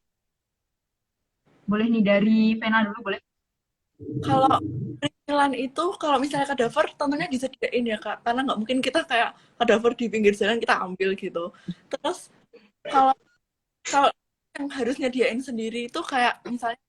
S1: Boleh nih dari Vena dulu boleh?
S2: Kalau perintilan itu, kalau misalnya kadaver tentunya disediain ya Kak, karena nggak mungkin kita kayak kadaver di pinggir jalan kita ambil gitu. Terus kalau kalau yang harus nyediain sendiri itu kayak misalnya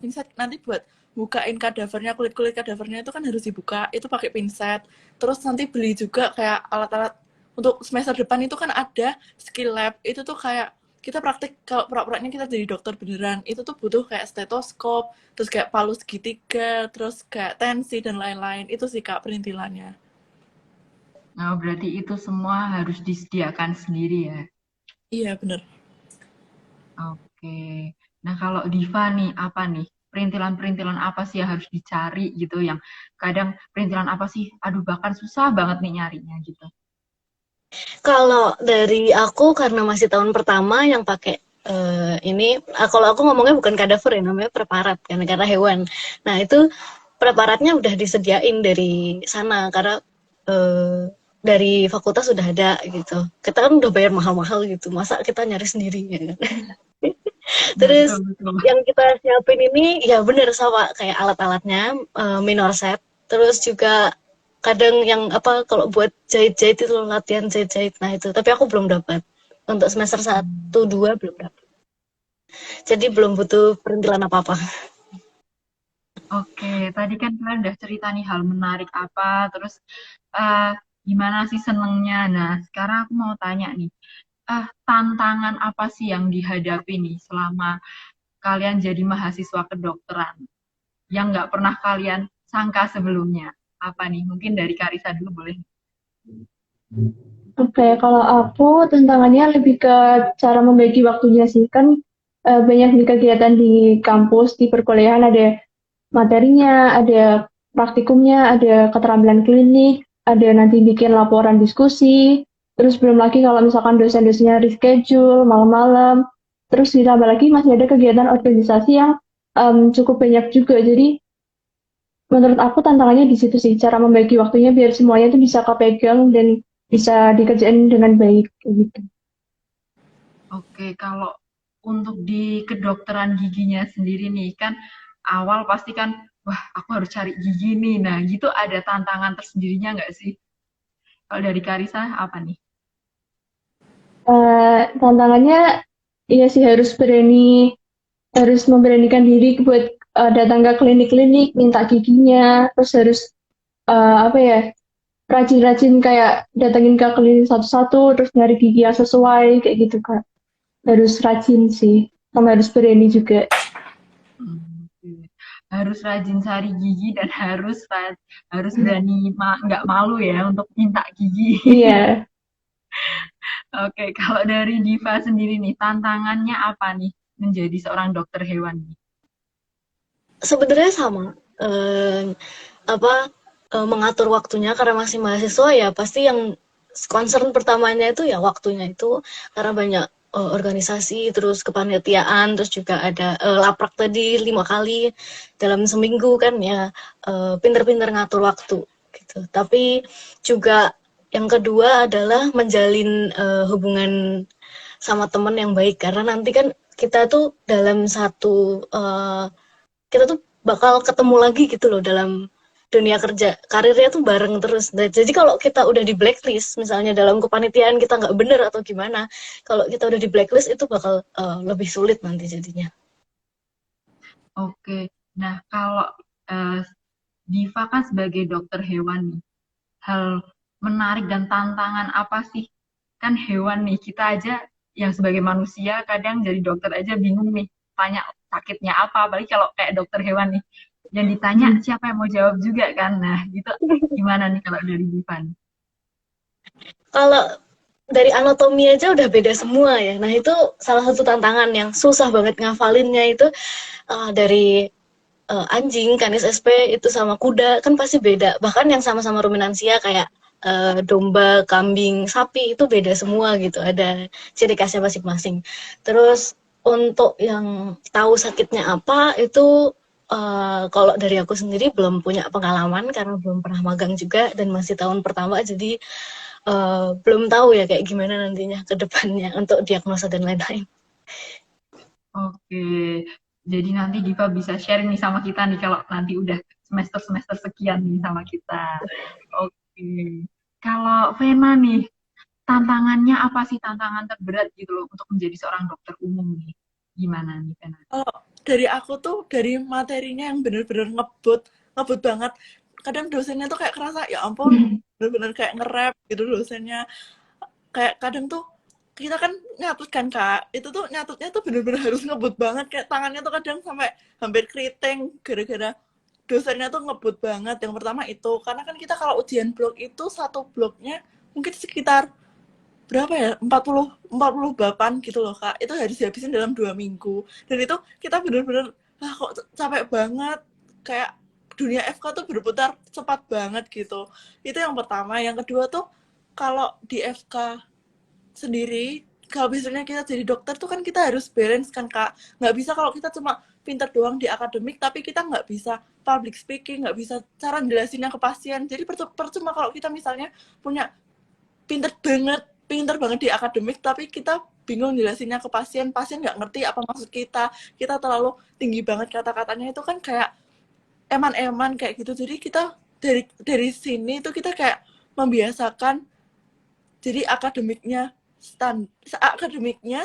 S2: pinset nanti buat bukain kadavernya, kulit-kulit kadavernya itu kan harus dibuka, itu pakai pinset. Terus nanti beli juga kayak alat-alat untuk semester depan itu kan ada skill lab, itu tuh kayak kita praktik kalau pura-puranya kita jadi dokter beneran, itu tuh butuh kayak stetoskop, terus kayak palu segitiga, terus kayak tensi dan lain-lain. Itu sih Kak perintilannya.
S1: Nah, berarti itu semua harus disediakan sendiri ya.
S2: Iya bener.
S1: Oke. Nah, kalau Diva nih, apa nih? Perintilan-perintilan apa sih yang harus dicari gitu? Yang kadang perintilan apa sih? Aduh, bahkan susah banget nih nyarinya gitu.
S3: Kalau dari aku karena masih tahun pertama yang pakai ini, kalau aku ngomongnya bukan kadaver ya, namanya preparat kan karena hewan. Nah itu preparatnya udah disediain dari sana karena dari fakultas sudah ada gitu. Kita kan udah bayar mahal-mahal gitu, masa kita nyari sendiri ya kan? Terus
S1: Betul, betul.
S3: yang kita siapin ini ya bener sama kayak alat-alatnya, minor set, terus juga kadang yang apa kalau buat jahit-jahit itu latihan jahit-jahit, nah itu tapi aku belum dapat untuk semester
S1: Hmm.
S3: 1, 2 belum dapat, jadi belum butuh perintilan apa-apa.
S1: Oke, tadi kan kalian udah cerita nih hal menarik apa, terus eh, gimana sih senengnya. Nah, sekarang aku mau tanya nih, tantangan apa sih yang dihadapi nih selama kalian jadi mahasiswa kedokteran yang nggak pernah kalian sangka sebelumnya? Apa nih? Mungkin dari Karisa dulu boleh.
S4: Oke, kalau aku tantangannya lebih ke cara membagi waktunya sih. Kan banyak nih kegiatan di kampus, di perkuliahan ada materinya, ada praktikumnya, ada keterampilan klinik, ada nanti bikin laporan diskusi, terus belum lagi kalau misalkan dosen-dosennya reschedule malam-malam, terus ditambah lagi masih ada kegiatan organisasi yang cukup banyak juga. Jadi menurut aku tantangannya di situ sih, cara membagi waktunya biar semuanya itu bisa kepegang dan bisa dikerjain dengan baik kayak gitu.
S1: Oke, kalau untuk di kedokteran giginya sendiri nih, kan awal pasti kan, wah aku harus cari gigi nih. Nah, gitu ada tantangan tersendirinya nggak sih? Kalau dari Karisa apa nih?
S4: Tantangannya iya sih harus memberanikan diri buat datang ke klinik-klinik, minta giginya, terus harus apa ya, rajin-rajin kayak datengin ke klinik satu-satu, terus nyari gigi yang sesuai kayak gitu Kak. Harus rajin sih, sama harus berani juga.
S1: Oke. Harus rajin cari gigi dan harus berani nggak malu ya untuk minta gigi.
S4: Iya.
S1: Oke, kalau dari Diva sendiri nih, tantangannya apa nih menjadi seorang dokter hewan nih?
S3: Sebenarnya sama, apa mengatur waktunya karena masih mahasiswa ya pasti yang concern pertamanya itu ya waktunya itu karena banyak organisasi terus kepanitiaan terus juga ada laprak tadi 5 kali dalam seminggu kan ya, pinter-pinter ngatur waktu gitu. Tapi juga yang kedua adalah menjalin hubungan sama teman yang baik karena nanti kan kita tuh dalam satu kita tuh bakal ketemu lagi gitu loh dalam dunia kerja. Karirnya tuh bareng terus. Nah, jadi kalau kita udah di blacklist, misalnya dalam kepanitiaan kita nggak bener atau gimana, kalau kita udah di blacklist itu bakal lebih sulit nanti jadinya.
S1: Oke, nah kalau eh, Diva kan sebagai dokter hewan nih, hal menarik dan tantangan apa sih? Kan hewan nih, kita aja yang sebagai manusia kadang jadi dokter aja bingung nih, tanya sakitnya apa, apalagi kalau kayak dokter hewan nih, yang ditanya siapa yang mau jawab juga kan? Nah, gitu gimana nih kalau dari Diva nih?
S3: Kalau dari anatomi aja udah beda semua ya. Nah itu salah satu tantangan yang susah banget ngafalinnya itu dari anjing, Canis SP itu sama kuda kan pasti beda. Bahkan yang sama-sama ruminansia kayak domba, kambing, sapi itu beda semua gitu. Ada ciri khasnya masing-masing. Terus untuk yang tahu sakitnya apa itu kalau dari aku sendiri belum punya pengalaman karena belum pernah magang juga dan masih tahun pertama jadi belum tahu ya kayak gimana nantinya ke depannya untuk diagnosa dan lain-lain.
S1: Oke, jadi nanti Diva bisa share nih sama kita nih kalau nanti udah semester-semester sekian nih sama kita. Oke, kalau Vena nih, tantangannya apa sih tantangan terberat gitu loh untuk menjadi seorang dokter umum nih? Gimana nih Vena?
S2: Kalau dari aku tuh dari materinya yang bener-bener ngebut banget. Kadang dosennya tuh kayak kerasa ya ampun, bener-bener kayak nge-rap gitu dosennya. Kayak kadang tuh kita kan nyatut kan Kak, itu tuh nyatutnya tuh bener-bener harus ngebut banget, kayak tangannya tuh kadang sampai hampir keriting gara-gara dosennya tuh ngebut banget. Yang pertama itu, karena kan kita kalau ujian blok itu satu bloknya mungkin sekitar berapa ya, 40 bapan gitu loh Kak, itu harus dihabisin dalam 2 minggu, dan itu kita bener-bener kok capek banget, kayak dunia FK tuh berputar cepat banget gitu. Itu yang pertama. Yang kedua tuh kalau di FK sendiri, kalau misalnya kita jadi dokter tuh kan kita harus balance kan Kak, nggak bisa kalau kita cuma pinter doang di akademik tapi kita nggak bisa public speaking, nggak bisa cara jelasinnya ke pasien. Jadi percuma kalau kita misalnya punya pinter banget di akademik tapi kita bingung jelasinnya ke pasien, pasien nggak ngerti apa maksud kita terlalu tinggi banget kata-katanya, itu kan kayak eman-eman kayak gitu. Jadi kita dari sini tuh kita kayak membiasakan jadi akademiknya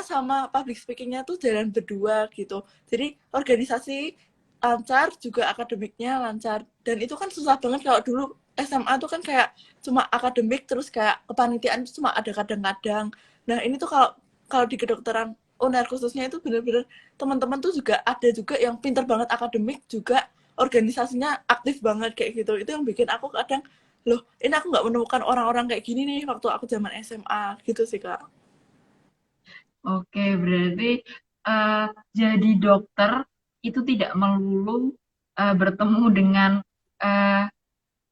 S2: sama public speakingnya tuh jalan berdua gitu. Jadi organisasi lancar juga akademiknya lancar, dan itu kan susah banget kalau dulu SMA tuh kan kayak cuma akademik terus kayak kepanitiaan itu cuma ada kadang-kadang. Nah ini tuh kalau kalau di kedokteran UNER khususnya itu bener-bener teman-teman tuh juga ada juga yang pinter banget akademik juga organisasinya aktif banget kayak gitu. Itu yang bikin aku kadang loh ini aku nggak menemukan orang-orang kayak gini nih waktu aku zaman SMA gitu sih Kak.
S1: Oke, berarti eh, jadi dokter itu tidak melulu bertemu dengan eh,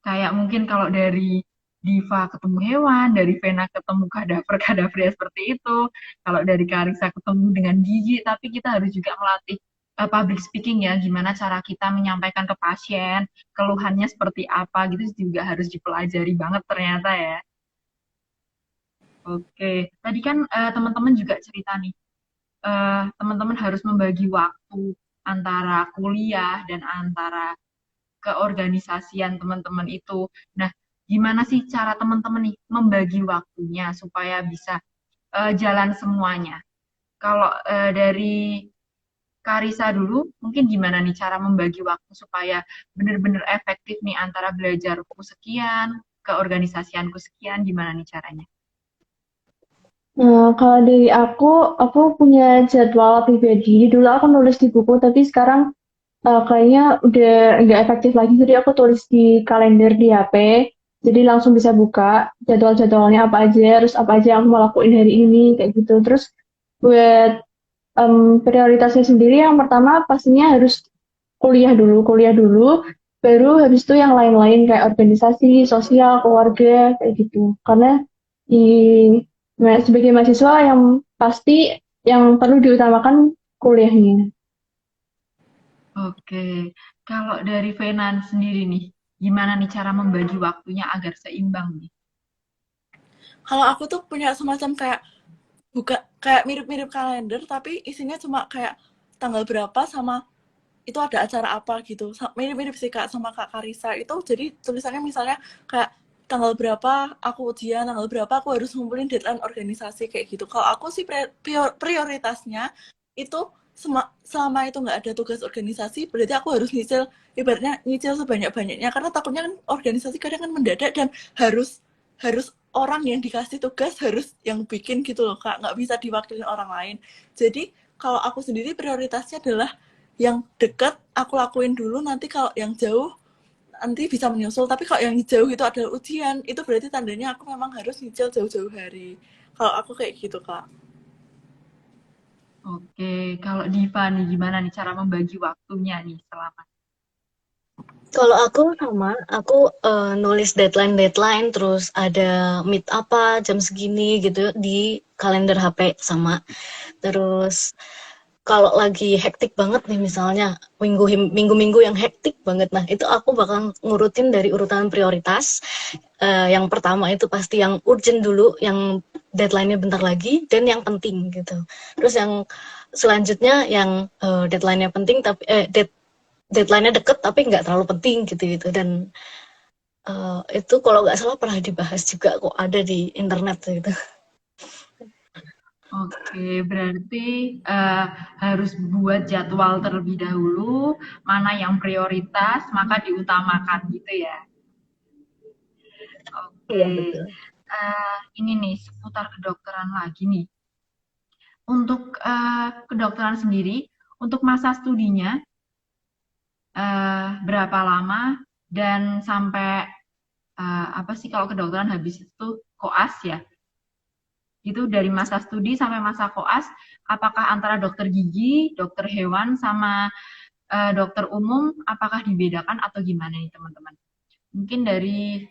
S1: kayak mungkin kalau dari Diva ketemu hewan, dari Vena ketemu kadaver-kadaver ya seperti itu, kalau dari Karissa ketemu dengan gigi, tapi kita harus juga melatih public speaking ya, gimana cara kita menyampaikan ke pasien, keluhannya seperti apa gitu juga harus dipelajari banget ternyata ya. Oke, tadi kan teman-teman juga cerita nih, teman-teman harus membagi waktu antara kuliah dan antara keorganisasian teman-teman itu. Nah, gimana sih cara teman-teman nih membagi waktunya supaya bisa jalan semuanya? Kalau dari Karisa dulu, mungkin gimana nih cara membagi waktu supaya benar-benar efektif nih antara belajarku sekian, keorganisasianku sekian, gimana nih caranya?
S4: Nah, kalau dari aku punya jadwal pribadi. Dulu aku nulis di buku, tapi sekarang kayaknya udah nggak efektif lagi. Jadi aku tulis di kalender di HP. Jadi langsung bisa buka jadwal-jadwalnya apa aja, terus apa aja yang aku mau lakuin hari ini, kayak gitu. Terus buat prioritasnya sendiri yang pertama pastinya harus kuliah dulu, baru habis itu yang lain-lain kayak organisasi, sosial, keluarga, kayak gitu. Karena di sebagai mahasiswa yang pasti yang perlu diutamakan kuliahnya.
S1: Oke, kalau dari Venan sendiri nih, gimana nih cara membagi waktunya agar seimbang nih?
S2: Kalau aku tuh punya semacam kayak buka kayak mirip-mirip kalender tapi isinya cuma kayak tanggal berapa sama itu ada acara apa gitu. Mirip-mirip sih Kak sama Kak Karisa itu, jadi tulisannya misalnya kayak tanggal berapa aku ujian, tanggal berapa aku harus ngumpulin deadline organisasi kayak gitu. Kalau aku sih prioritasnya itu selama itu nggak ada tugas organisasi, berarti aku harus nyicil, ibaratnya nyicil sebanyak-banyaknya, karena takutnya kan organisasi kadang kan mendadak dan harus harus orang yang dikasih tugas harus yang bikin gitu loh Kak, nggak bisa diwakilin orang lain. Jadi kalau aku sendiri prioritasnya adalah yang dekat aku lakuin dulu, nanti kalau yang jauh nanti bisa menyusul. Tapi kalau yang jauh itu adalah ujian, itu berarti tandanya aku memang harus nyicil jauh-jauh hari. Kalau aku kayak gitu Kak.
S1: Oke, kalau Diva nih gimana nih cara membagi waktunya nih selama?
S3: Kalau aku sama, aku nulis deadline, terus ada meet apa jam segini gitu di kalender HP sama. Terus kalau lagi hektik banget nih misalnya minggu-minggu yang hektik banget, nah itu aku bakal ngurutin dari urutan prioritas. Yang pertama itu pasti yang urgent dulu, yang deadline-nya bentar lagi, dan yang penting gitu. Terus yang selanjutnya yang deadline-nya penting tapi deadline-nya deket tapi nggak terlalu penting gitu. Dan itu kalau nggak salah pernah dibahas juga kok, ada di internet gitu.
S1: Oke, berarti harus buat jadwal terlebih dahulu, mana yang prioritas, maka diutamakan gitu ya. Oke,
S3: Iya betul.
S1: ini nih seputar kedokteran lagi nih. Untuk kedokteran sendiri, untuk masa studinya berapa lama dan sampai apa sih kalau kedokteran habis itu koas ya? Itu dari masa studi sampai masa koas, apakah antara dokter gigi, dokter hewan, sama dokter umum, apakah dibedakan atau gimana nih teman-teman? Mungkin dari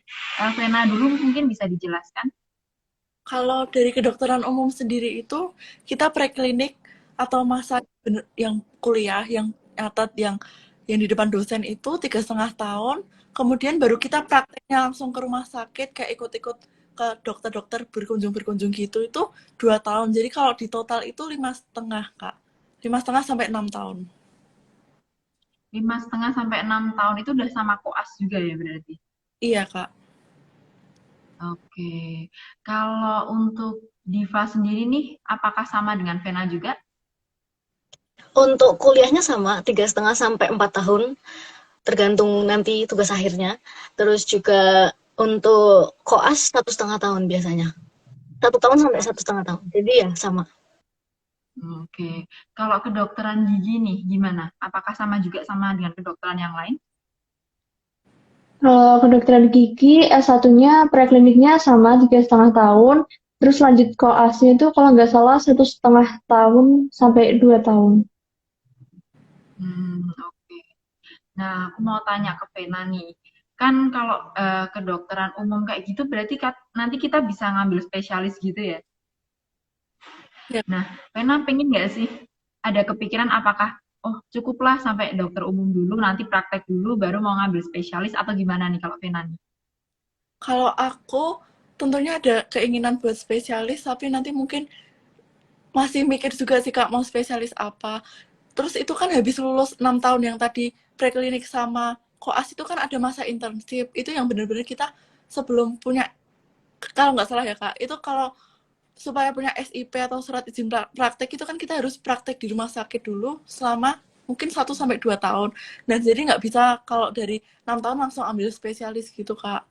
S1: Vena dulu mungkin bisa dijelaskan.
S2: Kalau dari kedokteran umum sendiri itu kita preklinik atau masa yang kuliah yang nyatat yang di depan dosen itu 3,5 tahun, kemudian baru kita prakteknya langsung ke rumah sakit kayak ikut-ikut ke dokter-dokter berkunjung gitu itu 2 tahun. Jadi kalau di total itu 5,5 Kak, 5,5 sampai 6 tahun.
S1: 5,5 sampai 6 tahun itu udah sama koas juga ya berarti?
S2: Iya Kak.
S1: Oke, kalau untuk Diva sendiri nih, apakah sama dengan Vena juga?
S3: Untuk kuliahnya sama 3,5 sampai 4 tahun, tergantung nanti tugas akhirnya. Terus juga untuk koas 1,5 tahun biasanya, 1 tahun sampai 1,5 tahun, jadi ya sama.
S1: Oke, kalau kedokteran gigi nih gimana? Apakah sama juga sama dengan kedokteran yang lain?
S4: Kalau kedokteran gigi, S1-nya prekliniknya sama 3,5 tahun, terus lanjut koasnya itu kalau nggak salah 1,5 tahun sampai 2 tahun.
S1: Oke. Nah, aku mau tanya ke Vena nih. Kan kalau kedokteran umum kayak gitu berarti nanti kita bisa ngambil spesialis gitu ya?
S2: Ya.
S1: Nah, Vena pengen nggak sih ada kepikiran apakah oh cukuplah sampai dokter umum dulu, nanti praktek dulu, baru mau ngambil spesialis atau gimana nih kalau Vena nih?
S2: Kalau aku tentunya ada keinginan buat spesialis, tapi nanti mungkin masih mikir juga sih Kak mau spesialis apa. Terus itu kan habis lulus 6 tahun yang tadi preklinik sama koas itu kan ada masa internship. Itu yang benar-benar kita sebelum punya, kalau nggak salah ya Kak, itu kalau supaya punya SIP atau surat izin praktek itu kan kita harus praktek di rumah sakit dulu selama mungkin 1 sampai 2 tahun. Dan jadi nggak bisa kalau dari 6 tahun langsung ambil spesialis gitu Kak.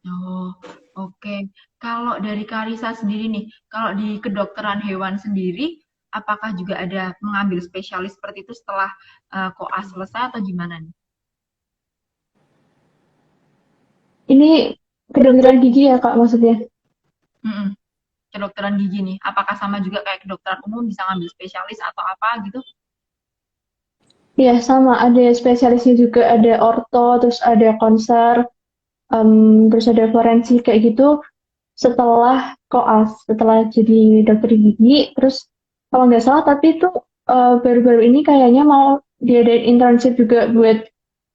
S1: Oh, oke. Kalau dari Karisa sendiri nih, kalau di kedokteran hewan sendiri, apakah juga ada mengambil spesialis seperti itu setelah koas selesai atau gimana nih?
S4: Ini kedokteran gigi ya, Kak, maksudnya?
S1: Mm-mm. Kedokteran gigi nih, apakah sama juga kayak kedokteran umum bisa ngambil spesialis atau apa gitu?
S4: Iya, sama. Ada spesialisnya juga, ada orto, terus ada konser, terus ada forensik, kayak gitu. Setelah koas, setelah jadi dokter gigi, terus kalau nggak salah, tapi itu baru-baru ini kayaknya mau diadain internship juga buat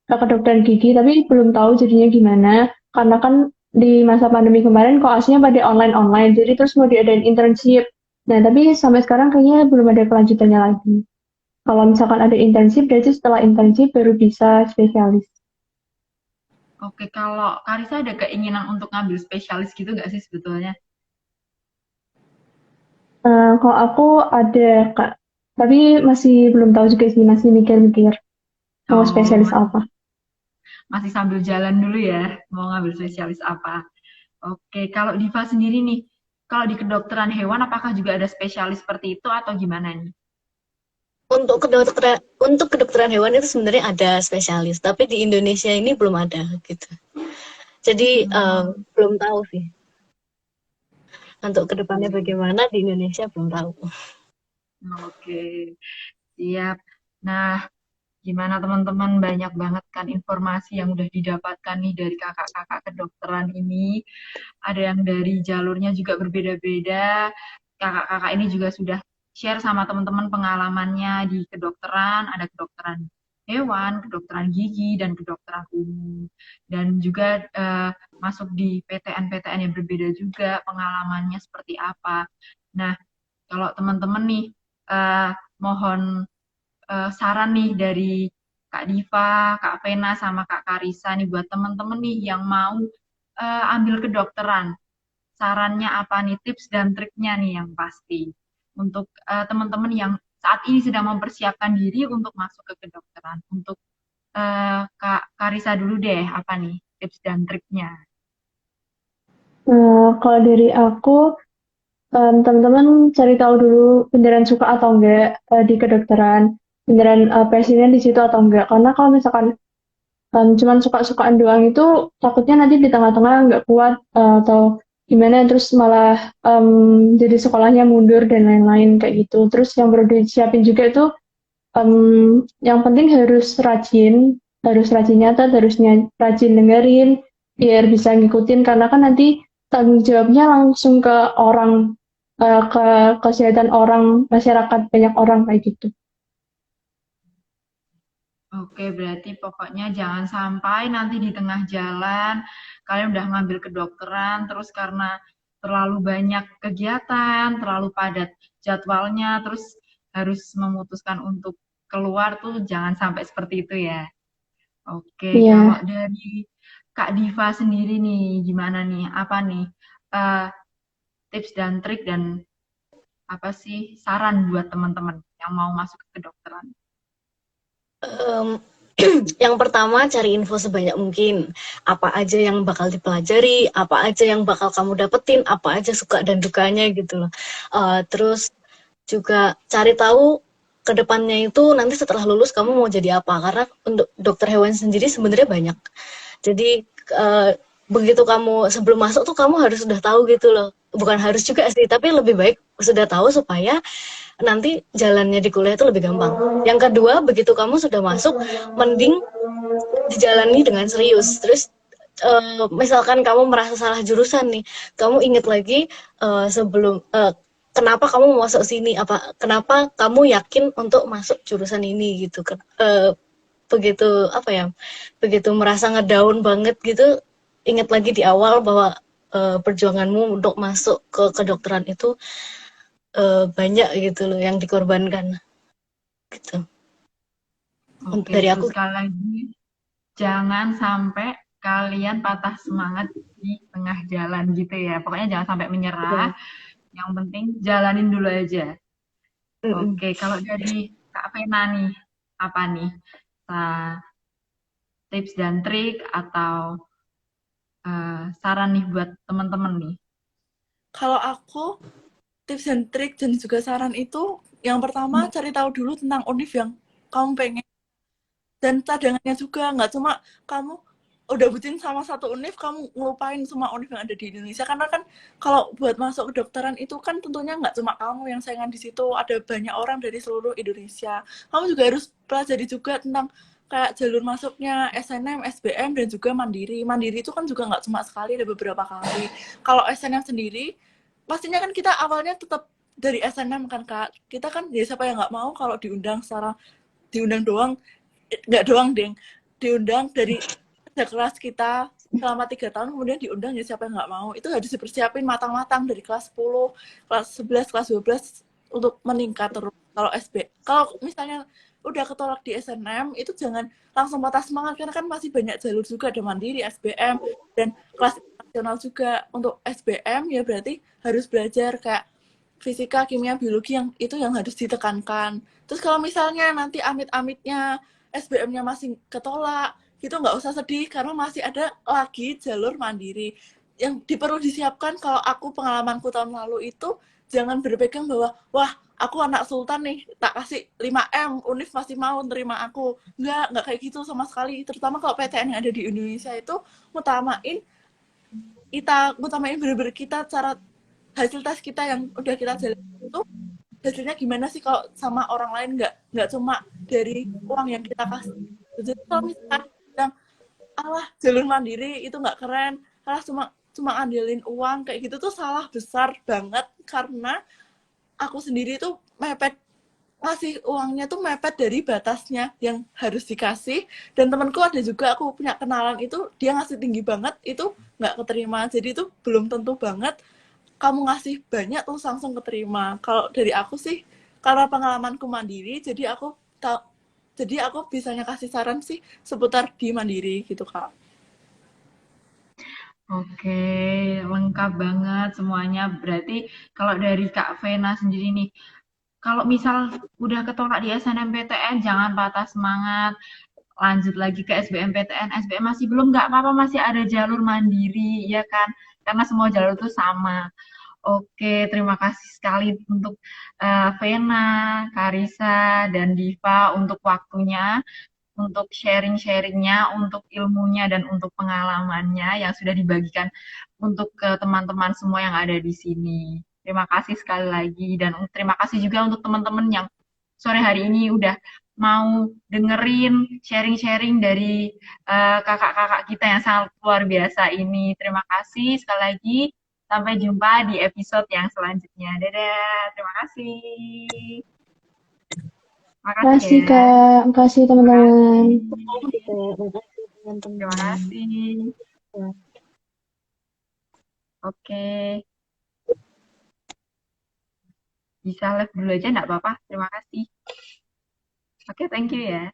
S4: kedokteran gigi, tapi belum tahu jadinya gimana. Karena kan di masa pandemi kemarin koasnya pada online-online, jadi terus mau diadain internship. Nah, tapi sampai sekarang kayaknya belum ada kelanjutannya lagi. Kalau misalkan ada intensif, berarti setelah intensif baru bisa spesialis.
S1: Oke, kalau Karisa ada keinginan untuk ngambil spesialis gitu nggak sih sebetulnya?
S4: Kalau aku ada, Kak. Tapi masih belum tahu juga sih, masih mikir-mikir mau
S1: Oh,
S4: spesialis apa.
S1: masih sambil jalan dulu ya, mau ngambil spesialis apa. Oke, kalau Diva sendiri nih, kalau di kedokteran hewan apakah juga ada spesialis seperti itu atau gimana nih?
S3: Untuk kedokteran hewan itu sebenarnya ada spesialis, tapi di Indonesia ini belum ada gitu. Jadi
S1: Hmm,
S3: belum tahu sih. Untuk kedepannya bagaimana di Indonesia belum tahu.
S1: oke, siap. Nah, gimana teman-teman, banyak banget kan informasi yang udah didapatkan nih dari kakak-kakak kedokteran ini. Ada yang dari jalurnya juga berbeda-beda. Kakak-kakak ini juga sudah share sama teman-teman pengalamannya di kedokteran, ada kedokteran hewan, kedokteran gigi, dan kedokteran umum. Dan juga masuk di PTN-PTN yang berbeda juga, pengalamannya seperti apa. Nah, kalau teman-teman nih, eh, mohon saran nih dari Kak Diva, Kak Vena, sama Kak Karisa nih buat teman-teman nih yang mau ambil kedokteran. Sarannya apa nih, tips dan triknya nih yang pasti. Untuk teman-teman yang saat ini sedang mempersiapkan diri untuk masuk ke kedokteran. Untuk Kak Karisa dulu deh, apa nih tips dan triknya?
S4: Kalau dari aku, teman-teman cari tahu dulu beneran suka atau enggak di kedokteran, beneran passionnya di situ atau enggak. Karena kalau misalkan cuman suka-sukaan doang itu takutnya nanti di tengah-tengah nggak kuat atau gimana terus malah jadi sekolahnya mundur dan lain-lain kayak gitu. Terus yang perlu disiapin juga itu yang penting harus rajin nyatet, rajin dengerin biar bisa ngikutin karena kan nanti tanggung jawabnya langsung ke orang ke kesehatan orang masyarakat banyak orang kayak gitu.
S1: Oke, berarti pokoknya jangan sampai nanti di tengah jalan kalian udah ngambil kedokteran, terus karena terlalu banyak kegiatan, terlalu padat jadwalnya, terus harus memutuskan untuk keluar tuh jangan sampai seperti itu ya. Oke, kalau
S4: Iya.
S1: dari Kak Diva sendiri nih, gimana nih? Apa nih eh, tips dan trik dan apa sih saran buat teman-teman yang mau masuk ke kedokteran?
S3: Em, yang pertama cari info sebanyak mungkin. Apa aja yang bakal dipelajari, apa aja yang bakal kamu dapetin, apa aja suka dan dukanya gitu loh. Terus juga cari tahu ke depannya itu nanti setelah lulus kamu mau jadi apa. Karena untuk dokter hewan sendiri sebenarnya banyak. Jadi begitu kamu sebelum masuk tuh kamu harus sudah tahu gitu loh. Bukan harus juga sih, tapi lebih baik sudah tahu supaya nanti jalannya di kuliah itu lebih gampang. Yang kedua, begitu kamu sudah masuk, mending dijalani dengan serius. Terus misalkan kamu merasa salah jurusan nih, kamu ingat lagi sebelum kenapa kamu mau masuk sini, kenapa kamu yakin untuk masuk jurusan ini gitu kan. Begitu apa ya? Begitu merasa ngedown banget gitu, ingat lagi di awal bahwa perjuanganmu untuk masuk ke kedokteran itu banyak gitu loh yang dikorbankan gitu.
S1: Oke,
S3: Dari
S1: terus
S3: aku.
S1: sekali lagi jangan sampai kalian patah semangat di tengah jalan gitu ya. Pokoknya jangan sampai menyerah.
S3: Betul.
S1: Yang penting jalanin dulu aja.
S3: Mm-mm.
S1: Oke, kalau dari Kak Vena nih, apa nih tips dan trik atau saran nih buat teman-teman nih?
S2: Kalau aku, tips dan trik dan juga saran itu, yang pertama cari tahu dulu tentang univ yang kamu pengen. Dan cadangannya juga, nggak cuma kamu udah bucin sama satu univ, kamu ngelupain semua univ yang ada di Indonesia. Karena kan kalau buat masuk kedokteran itu kan tentunya nggak cuma kamu yang saingan di situ, ada banyak orang dari seluruh Indonesia. Kamu juga harus pelajari juga tentang kayak jalur masuknya SNM, SBM, dan juga Mandiri. Mandiri itu kan juga nggak cuma sekali, ada beberapa kali. Kalau SNM sendiri, pastinya kan kita awalnya tetap dari SNM kan, Kak. Kita kan, ya siapa yang nggak mau kalau diundang secara, diundang doang, nggak doang, Deng. Diundang dari kerja keras kita selama 3 tahun, kemudian diundang, ya siapa yang nggak mau. Itu harus dipersiapin matang-matang dari kelas 10, kelas 11, kelas 12, untuk meningkat terus. Kalau misalnya udah ketolak di SNM itu jangan langsung patah semangat karena kan masih banyak jalur juga, ada mandiri, SBM, dan kelas nasional juga. Untuk SBM ya berarti harus belajar kayak fisika, kimia, biologi yang harus ditekankan. Terus kalau misalnya nanti amit-amitnya SBM-nya masih ketolak, gitu nggak usah sedih karena masih ada lagi jalur mandiri. Yang perlu disiapkan kalau aku pengalamanku tahun lalu itu jangan berpegang bahwa wah aku anak sultan nih tak kasih 5M Univ masih mau nerima aku. Nggak kayak gitu sama sekali. Terutama kalau PTN yang ada di Indonesia itu utamain bener-bener kita cara hasil tes kita yang udah kita jalan itu hasilnya gimana sih kalau sama orang lain, nggak cuma dari uang yang kita kasih. Jadi kalau misalnya yang alah jalur mandiri itu nggak keren, alah cuma ngandelin uang kayak gitu tuh salah besar banget karena aku sendiri tuh ngasih uangnya tuh mepet dari batasnya yang harus dikasih, dan temanku ada juga aku punya kenalan itu dia ngasih tinggi banget itu nggak keterima, jadi itu belum tentu banget kamu ngasih banyak terus langsung keterima. Kalau dari aku sih karena pengalamanku mandiri jadi aku bisanya kasih saran sih seputar di mandiri gitu Kak.
S1: Oke, lengkap banget semuanya. Berarti kalau dari Kak Vena sendiri nih, kalau misal udah ketolak di SNMPTN, jangan patah semangat. Lanjut lagi ke SBMPTN, SBM masih belum, nggak apa-apa, masih ada jalur mandiri, ya kan? Karena semua jalur itu sama. Oke, terima kasih sekali untuk Vena, Karisa, dan Diva untuk waktunya, untuk sharing-sharingnya, untuk ilmunya, dan untuk pengalamannya yang sudah dibagikan untuk ke teman-teman semua yang ada di sini. Terima kasih sekali lagi, dan terima kasih juga untuk teman-teman yang sore hari ini udah mau dengerin sharing-sharing dari kakak-kakak kita yang sangat luar biasa ini. Terima kasih sekali lagi. Sampai jumpa di episode yang selanjutnya. Dadah, terima kasih. Makasih
S4: Makasih
S1: ya.
S4: Kak, makasih
S1: Terima
S4: teman-teman.
S1: kasih.
S3: Makasih
S1: Terima
S3: teman-teman.
S1: kasih.
S3: Ya.
S1: Oke, bisa live dulu aja enggak apa-apa. Terima kasih. Oke, thank you ya.